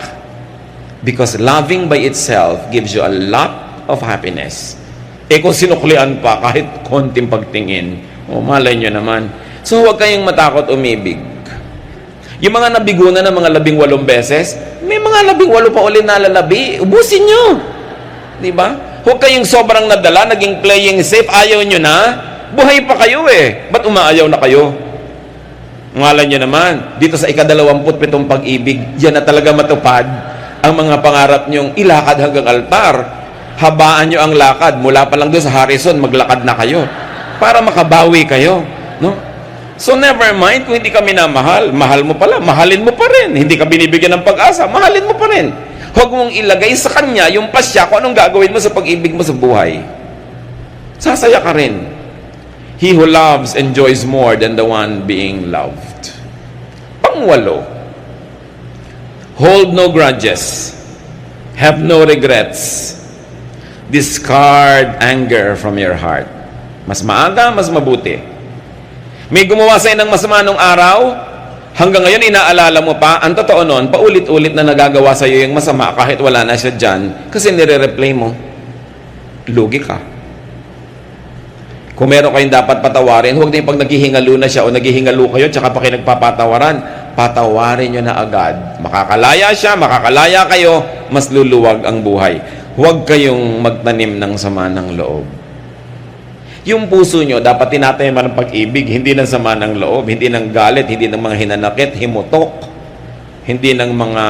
Because loving by itself gives you a lot of happiness. Kung sinuklian pa, kahit konting pagtingin, malay nyo naman. So huwag kayong matakot umibig. Yung mga nabigunan ng mga 18 beses, may mga 18 pa uli na lalabi. Ubusin nyo. Diba? Huwag kayong sobrang nadala, naging playing safe, ayaw nyo na. Buhay pa kayo Ba't umaayaw na kayo? Ngalan nyo naman, dito sa ika-27 pag-ibig, yan na talaga matupad ang mga pangarap nyong ilakad hanggang altar. Habaan nyo ang lakad. Mula pa lang doon sa Harrison, maglakad na kayo. Para makabawi kayo. No? So never mind kung hindi ka minamahal. Mahal mo pala, mahalin mo pa rin. Hindi ka binibigyan ng pag-asa, mahalin mo pa rin. Huwag mong ilagay sa kanya yung pasya kung anong gagawin mo sa pag-ibig mo sa buhay. Sasaya ka rin. He who loves enjoys more than the one being loved. Pangwalo, hold no grudges. Have no regrets. Discard anger from your heart. Mas maaga, mas mabuti. May gumawa sa'yo ng masama nung araw, hanggang ngayon, inaalala mo pa, ang totoo nun, paulit-ulit na nagagawa sa'yo yung masama kahit wala na siya dyan, kasi nire-replay mo. Lugi ka. Kung meron kayong dapat patawarin, huwag na yung pag naghihingalo na siya o naghihingalo kayo, tsaka pa kayo nagpapatawaran, patawarin nyo na agad. Makakalaya siya, makakalaya kayo, mas luluwag ang buhay. Huwag kayong magtanim ng sama ng loob. Yung puso nyo, dapat tinatayaman ng pag-ibig, hindi ng sama ng loob, hindi ng galit, hindi ng mga hinanakit, himutok, hindi ng mga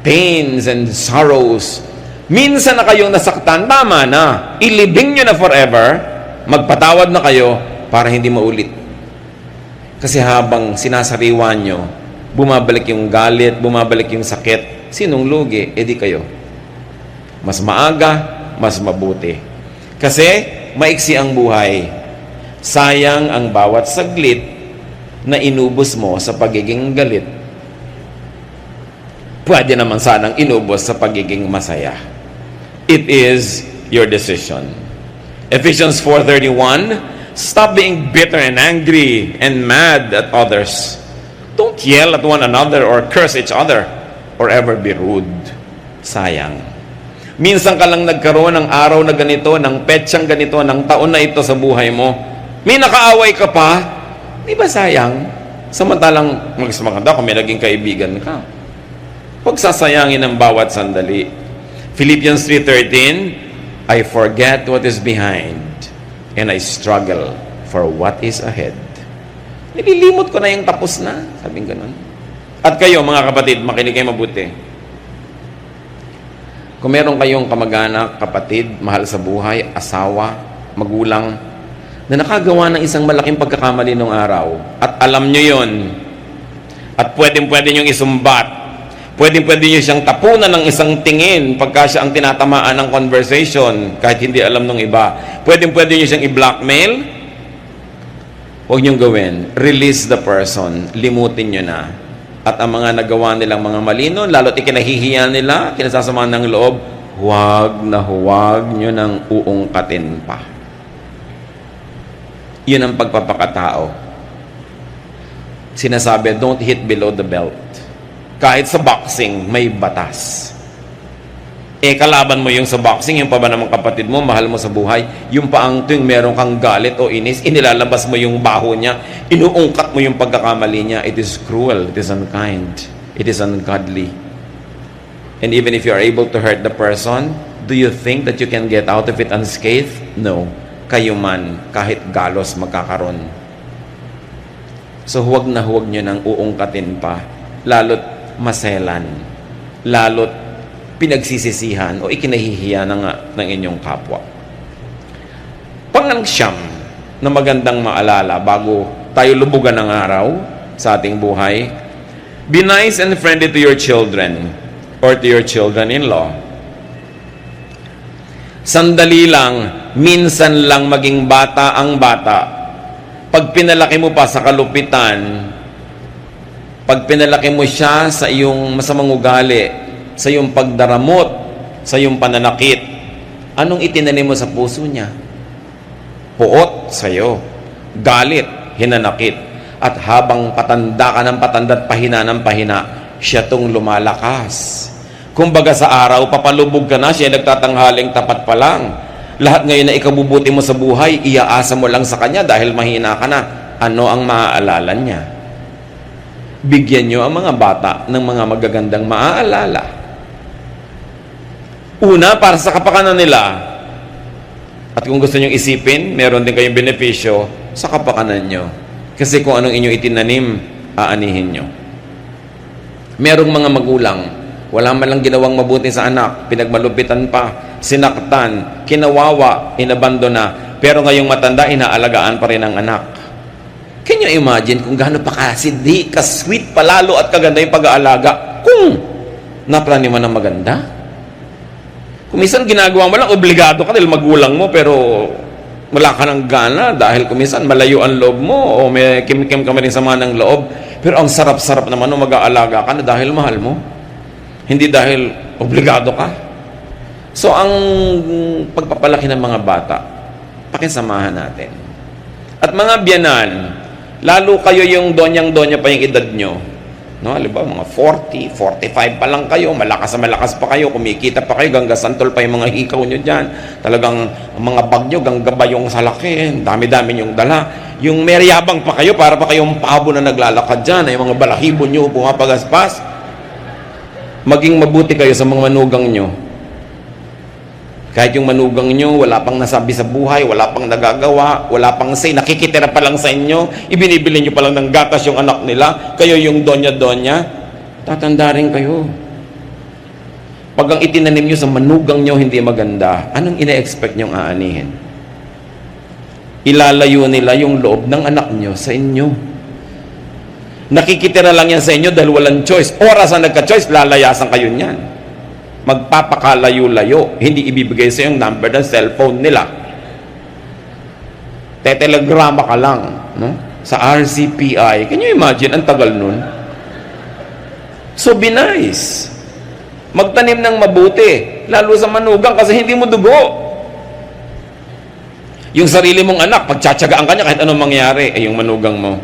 pains and sorrows. Minsan na kayong nasaktan, tama na. Ilibing nyo na forever, magpatawad na kayo para hindi maulit. Kasi habang sinasariwa nyo, bumabalik yung galit, bumabalik yung sakit, sinong lugi? Di kayo. Mas maaga, mas mabuti. Kasi, maiksi ang buhay. Sayang ang bawat saglit na inubos mo sa pagiging galit. Pwede naman sanang inubos sa pagiging masaya. It is your decision. Ephesians 4:31, stop being bitter and angry and mad at others. Don't yell at one another or curse each other or ever be rude. Sayang. Minsan ka lang nagkaroon ng araw na ganito, ng petsang ganito, ng taon na ito sa buhay mo. May nakaaway ka pa, di ba sayang? Samantalang maganda kung may naging kaibigan ka. Huwag sasayangin ang bawat sandali. Philippians 3:13, I forget what is behind and I struggle for what is ahead. Nililimot ko na yung tapos na. Sabing ganun. At kayo, mga kapatid, makinig kayo mabuti. Kung meron kayong kamag-anak, kapatid, mahal sa buhay, asawa, magulang, na nakagawa ng isang malaking pagkakamali nung araw, at alam nyo yon, at pwede nyo isumbat, pwede nyo siyang tapunan ng isang tingin pagka siya ang tinatamaan ng conversation, kahit hindi alam ng iba, pwede nyo siyang i-blackmail, huwag niyong gawin. Release the person. Limutin nyo na. At ang mga nagawa nilang mga mali nun, lalo't ikinahihiya nila, kinasasama ng loob, huwag nyo nang uungkatin pa. Yun ang pagpapakatao. Sinasabi, don't hit below the belt. Kahit sa boxing, may batas. Kalaban mo yung sa boxing, yung pa ba namang kapatid mo, mahal mo sa buhay, yung paang tuwing meron kang galit o inis, inilalabas mo yung baho niya, inuungkat mo yung pagkakamali niya. It is cruel, it is unkind, it is ungodly. And even if you are able to hurt the person, do you think that you can get out of it unscathed? No. Kayo man, kahit galos magkakaroon. So huwag nyo nang uungkatin pa, lalot maselan, lalot pinagsisisihan o ikinahihiya ng inyong kapwa. Pangangsyam na magandang maalala bago tayo lubugan ng araw sa ating buhay, be nice and friendly to your children or to your children-in-law. Sandali lang, minsan lang maging bata ang bata. Pag pinalaki mo pa sa kalupitan, pag pinalaki mo siya sa iyong masamang ugali, sa iyong pagdaramot, sa iyong pananakit, anong itinanim mo sa puso niya? Puot sa'yo, galit, hinanakit, at habang patanda ka ng patanda at pahina ng pahina, siya tong lumalakas. Kumbaga sa araw, papalubog ka na, siya nagtatanghaling tapat pa lang. Lahat ngayon na ikabubuti mo sa buhay, iaasa mo lang sa kanya dahil mahina ka na. Ano ang maaalala niya? Bigyan nyo ang mga bata ng mga magagandang maaalala. Una, para sa kapakanan nila. At kung gusto nyo isipin, meron din kayong benepisyo sa kapakanan nyo. Kasi kung anong inyong itinanim, aanihin nyo. Merong mga magulang, wala man lang ginawang mabuti sa anak, pinagmalupitan pa, sinaktan, kinawawa, inabandona, pero ngayong matanda, inaalagaan pa rin ang anak. Can you imagine kung gaano pa kasindi, kasweet, palalo at kaganda yung pag-aalaga kung naplani mo ng maganda? Kung minsan ginagawa mo lang, obligado ka dahil magulang mo, pero wala ka ng gana dahil kung minsan malayo ang loob mo o may kim-kim ka rin sama ng loob. Pero ang sarap-sarap naman nung mag-aalaga ka na dahil mahal mo. Hindi dahil obligado ka. So, ang pagpapalaki ng mga bata, pakisamahan natin. At mga biyanan, lalo kayo yung donyang-donya pa yung edad nyo. No, halimbawa, mga 40, 45 pa lang kayo, malakas pa kayo, kumikita pa kayo, gangga santol pa yung mga hikaw nyo dyan. Talagang mga bag nyo, gangga ba yung salaki, dami-dami yung dala. Yung meryabang pa kayo, para pa kayong pabo na naglalakad dyan, yung mga balahibo nyo, pumapagaspas. Maging mabuti kayo sa mga manugang nyo. Kahit yung manugang nyo, wala pang nasabi sa buhay, wala pang nagagawa, wala pang say, nakikitira pa lang sa inyo, ibinibili nyo pa lang ng gatas yung anak nila, kayo yung donya-donya, tatanda rin kayo. Pag ang itinanim nyo sa manugang nyo hindi maganda, anong ina-expect nyong aanihin? Ilalayo nila yung loob ng anak nyo sa inyo. Nakikitira lang yan sa inyo dahil walang choice. Oras ang nagka-choice, lalayasan kayo niyan. Magpapakalayo-layo, hindi ibibigay sa yung number ng cellphone nila. Tetelegrama ka lang, no? Sa RCPI. Can you imagine? Ang tagal nun. So, be nice. Magtanim ng mabuti, lalo sa manugang kasi hindi mo dugo. Yung sarili mong anak, pagtsatsagaan ka niya kahit anong mangyari, yung manugang mo.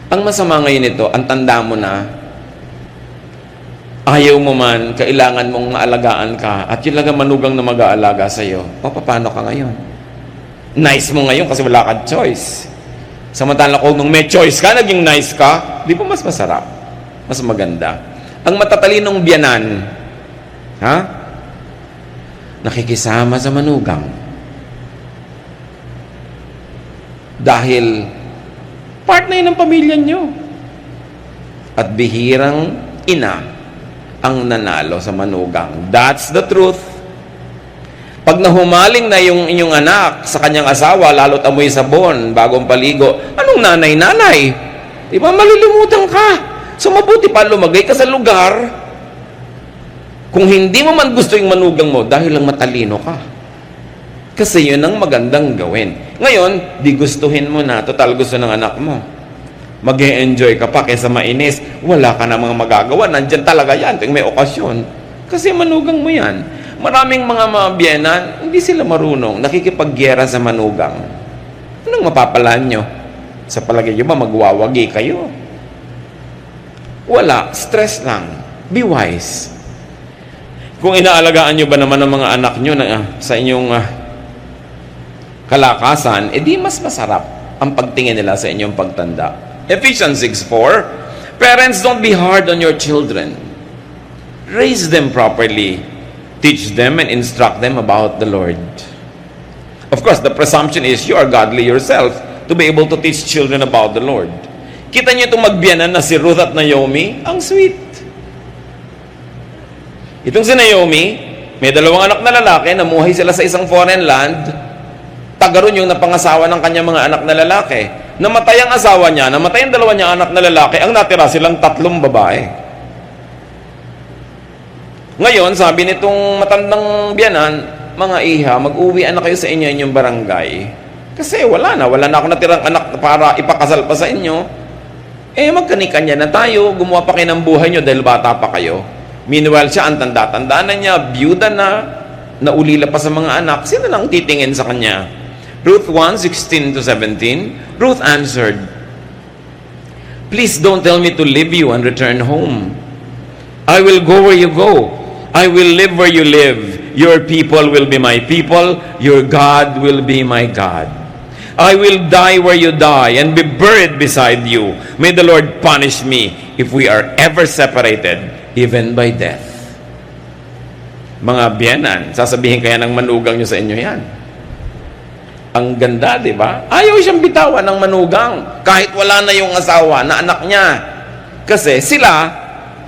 Ang masama ngayon nito, ang tanda mo na, ayaw mo man, kailangan mong maalagaan ka, at yun lang ang manugang na mag-aalaga sa'yo. O, paano ka ngayon? Nice mo ngayon kasi wala kang choice. Samantala kung nung may choice ka, naging nice ka, di ba mas masarap? Mas maganda. Ang matatalinong biyanan, nakikisama sa manugang. Dahil part na yun ng pamilya nyo. At bihirang ina ang nanalo sa manugang. That's the truth. Pag nahumaling na yung inyong anak sa kanyang asawa, lalo't amoy sabon, bagong paligo, anong nanay-nanay? Diba, malilimutan ka. So mabuti pa lumagay ka sa lugar. Kung hindi mo man gusto yung manugang mo, dahil lang matalino ka. Kasi yun ang magandang gawin. Ngayon, di gustuhin mo na, total gusto ng anak mo. Mag-e-enjoy ka pa kaysa mainis. Wala ka na mga magagawa. Nandyan talaga yan tuwing may okasyon. Kasi manugang mo yan. Maraming mga biyenan, hindi sila marunong. Nakikipagyera sa manugang. Anong mapapalaan nyo? Sa palagay nyo ba, magwawagi kayo? Wala. Stress lang. Be wise. Kung inaalagaan nyo ba naman ang mga anak nyo sa inyong kalakasan, edi mas masarap ang pagtingin nila sa inyong pagtanda. Ephesians 6:4, parents, don't be hard on your children. Raise them properly. Teach them and instruct them about the Lord. Of course, the presumption is you are godly yourself to be able to teach children about the Lord. Kita niyo itong magbiyanan na si Ruth at Naomi? Ang sweet. Itong si Naomi, may dalawang anak na lalaki, namuhay sila sa isang foreign land. Tagaroon yung napangasawa ng kanyang mga anak na lalaki. Namatay ang asawa niya, namatay ang dalawa niya anak na lalaki, ang natira silang 3 babae. Ngayon, sabi nitong matandang biyanan, mga iha, mag-uwian na kayo sa inyo inyong barangay. Kasi wala na ako natirang anak para ipakasal pa sa inyo. Magkanikanya na tayo, gumawa pa kayo ng buhay nyo dahil bata pa kayo. Meanwhile, siya ang tanda-tanda na niya, byuda na, naulila pa sa mga anak, sino lang titingin sa kanya? Ruth 1:16-17, Ruth answered, please don't tell me to leave you and return home. I will go where you go. I will live where you live. Your people will be my people. Your God will be my God. I will die where you die and be buried beside you. May the Lord punish me if we are ever separated, even by death. Mga biyanan, sasabihin kaya ng manugang nyo sa inyo yan. Ang ganda, di ba? Ayaw siyang bitawan ng manugang kahit wala na yung asawa na anak niya. Kasi sila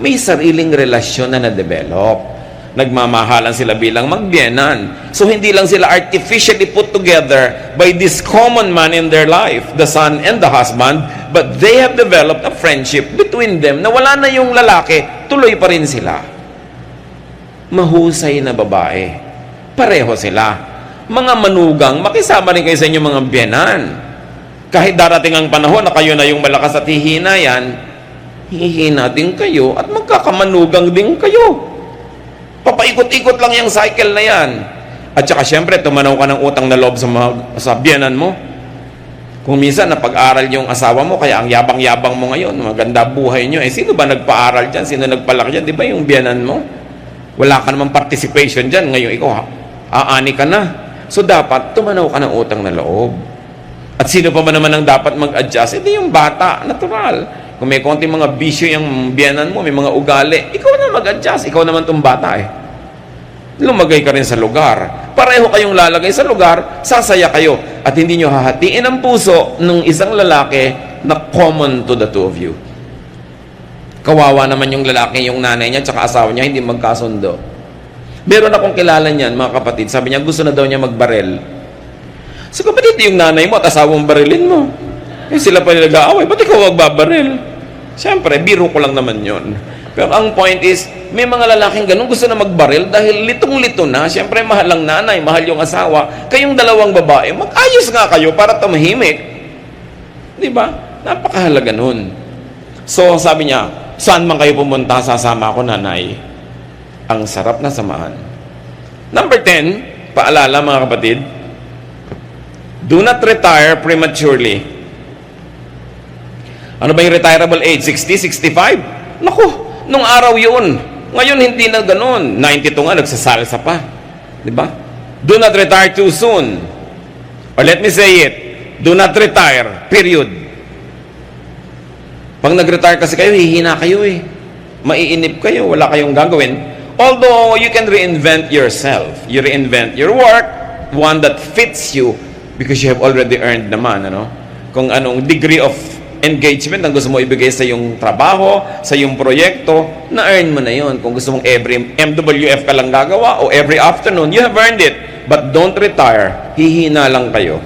may sariling relasyon na na-develop. Nagmamahalan sila bilang magbiyanan. So hindi lang sila artificially put together by this common man in their life, the son and the husband, but they have developed a friendship between them na wala na yung lalaki, tuloy pa rin sila. Mahusay na babae. Pareho sila. Mga manugang, makisama rin kayo sa inyong mga biyanan. Kahit darating ang panahon na kayo na yung malakas at hihina yan, hihina din kayo at magkakamanugang din kayo. Papaikot-ikot lang yung cycle na yan. At saka syempre, tumanaw ka ng utang na loob sa biyanan mo. Kung minsan napag-aral yung asawa mo, kaya ang yabang-yabang mo ngayon, maganda buhay nyo. Sino ba nagpa-aral dyan? Sino nagpalaki dyan? Di ba yung biyanan mo? Wala ka namang participation dyan. Ngayon ikaw, aani ka na. So dapat, tumanaw ka ng utang na loob. At sino pa man naman ang dapat mag-adjust? Hindi yung bata, natural. Kung may konting mga bisyo yung biyanan mo, may mga ugali, ikaw na mag-adjust. Ikaw naman tong bata Lumagay ka rin sa lugar. Pareho kayong lalagay sa lugar, sasaya kayo. At hindi nyo hahatiin ang puso ng isang lalaki na common to the two of you. Kawawa naman yung lalaki, yung nanay niya, tsaka asawa niya, hindi magkasundo. Meron akong kilala niyan, mga kapatid. Sabi niya, gusto na daw niya magbarel. So kapatid, yung nanay mo at asawa mong barilin mo. Sila pa nag-aaway, ba't ikaw magbabaril? Siyempre, biro ko lang naman yon. Pero ang point is, may mga lalaking ganun gusto na magbaril dahil litong-lito na. Siyempre, mahal ang nanay, mahal yung asawa. Kayong dalawang babae, mag-ayos nga kayo para tumahimik. Di ba? Napakahalaga nun. So, sabi niya, saan man kayo pumunta, sasama ako, nanay. Ang sarap na samahan. Number 10, paalala mga kapatid, do not retire prematurely. Ano ba yung retirable age? 60, 65? Naku, nung araw yun. Ngayon hindi na ganun. 92 nga, nagsasalsa pa. Di ba? Do not retire too soon. Or let me say it, do not retire, period. Pag nag-retire kasi kayo, hihina kayo eh. Maiinip kayo, wala kayong gagawin. Although, you can reinvent yourself. You reinvent your work, one that fits you, because you have already earned naman, ano? Kung anong degree of engagement ang gusto mo ibigay sa yung trabaho, sa yung proyekto, na-earn mo na yun. Kung gusto mong every MWF ka lang gagawa, o every afternoon, you have earned it. But don't retire. Hihina lang kayo.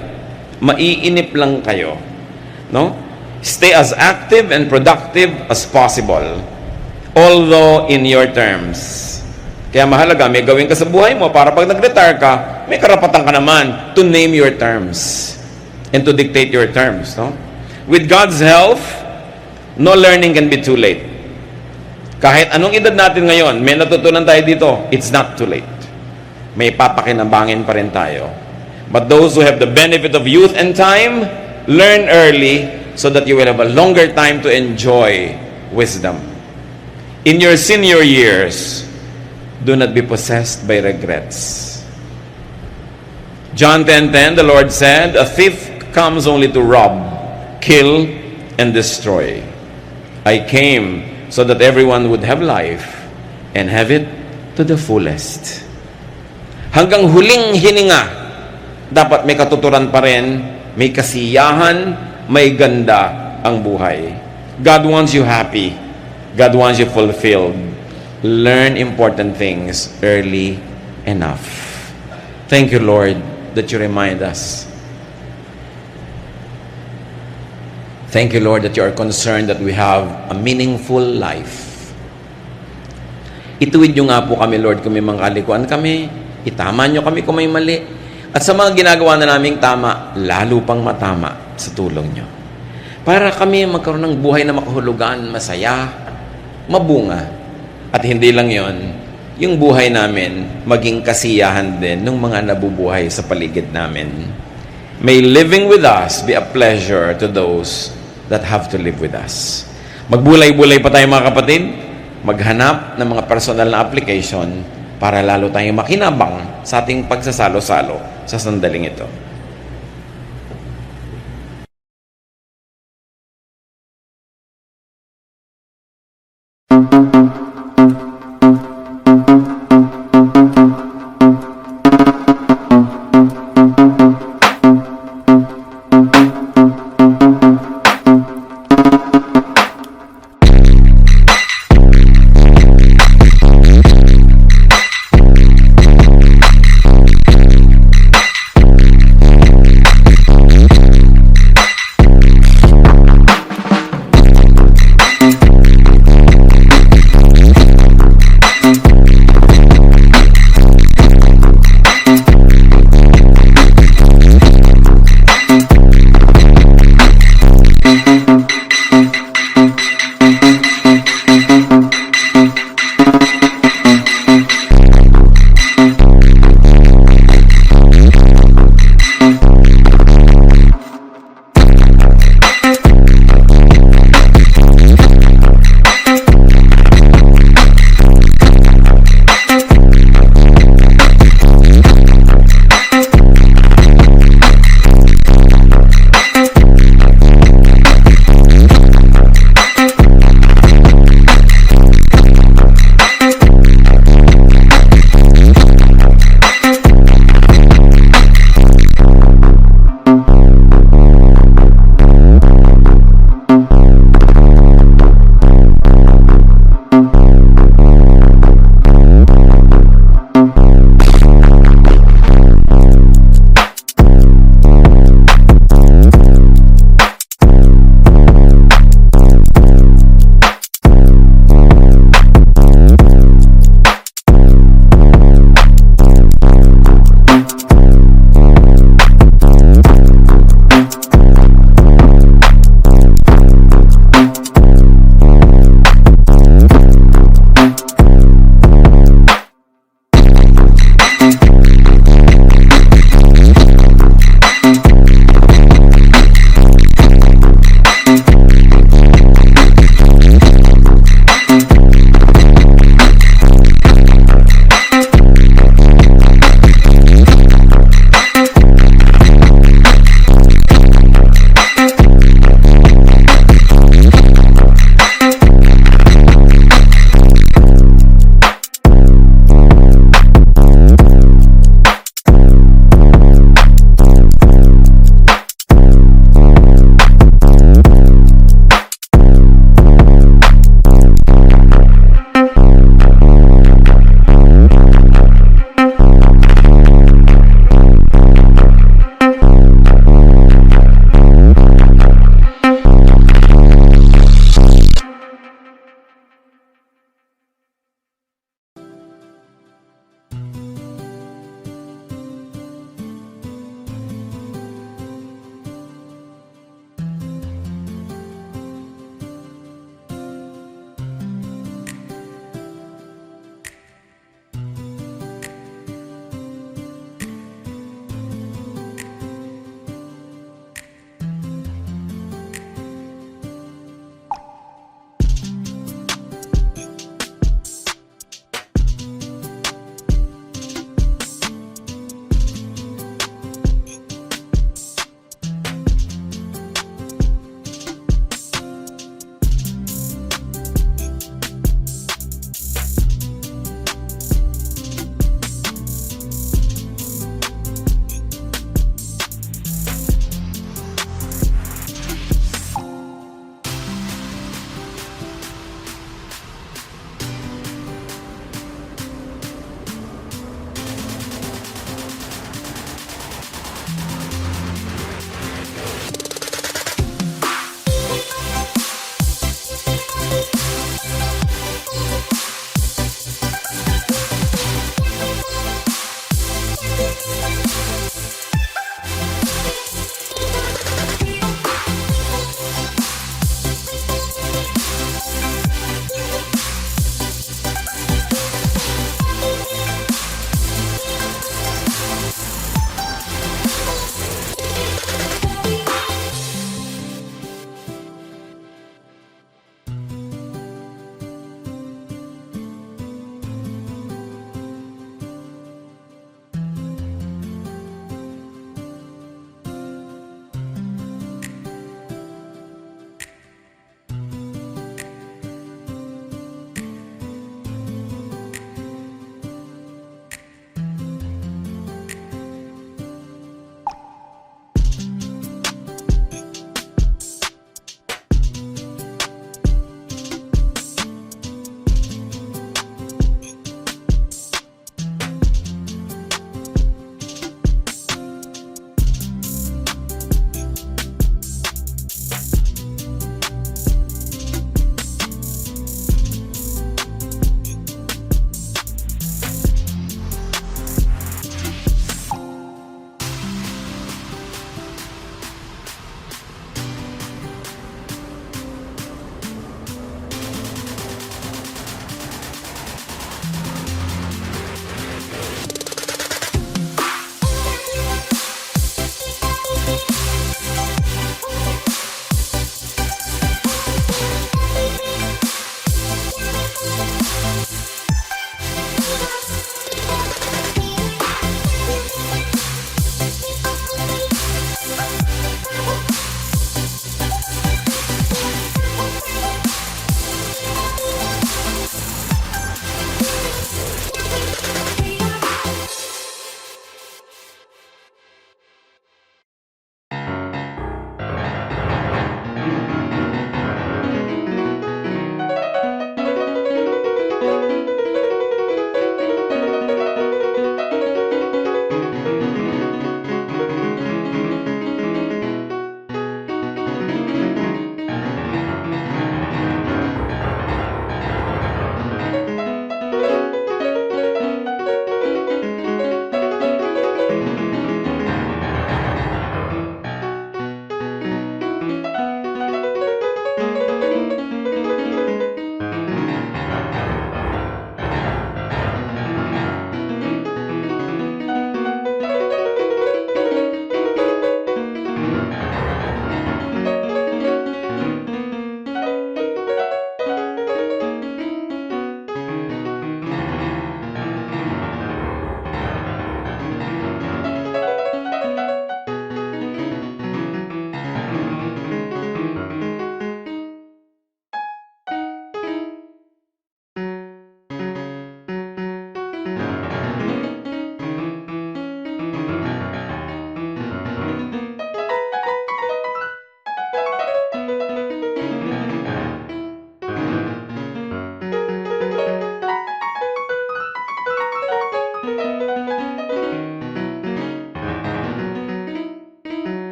Maiinip lang kayo. No? Stay as active and productive as possible. Although in your terms. Kaya mahalaga, may gawin ka sa buhay mo para pag nag-retire ka, may karapatan ka naman to name your terms and to dictate your terms. No? With God's help, no learning can be too late. Kahit anong edad natin ngayon, may natutunan tayo dito, it's not too late. May papakinabangin pa rin tayo. But those who have the benefit of youth and time, learn early so that you will have a longer time to enjoy wisdom. In your senior years, do not be possessed by regrets. John 10:10, the Lord said, "A thief comes only to rob, kill, and destroy. I came so that everyone would have life and have it to the fullest." Hanggang huling hininga, dapat may katuturan pa rin, may kasiyahan, may ganda ang buhay. God wants you happy. God wants you fulfilled. Learn important things early enough. Thank you, Lord, that you remind us. Thank you, Lord, that you are concerned that we have a meaningful life. Ituwid nyo nga po kami, Lord, kung may mga kalikuan kami. Itama nyo kami kung may mali. At sa mga ginagawa na naming tama, lalo pang matama sa tulong nyo. Para kami magkaroon ng buhay na makahulugan, masaya, mabunga. At hindi lang yon, yung buhay namin maging kasiyahan din ng mga nabubuhay sa paligid namin. May living with us be a pleasure to those that have to live with us. Magbulay-bulay pa tayo mga kapatid. Maghanap ng mga personal na application para lalo tayong makinabang sa ating pagsasalo-salo sa sandaling ito.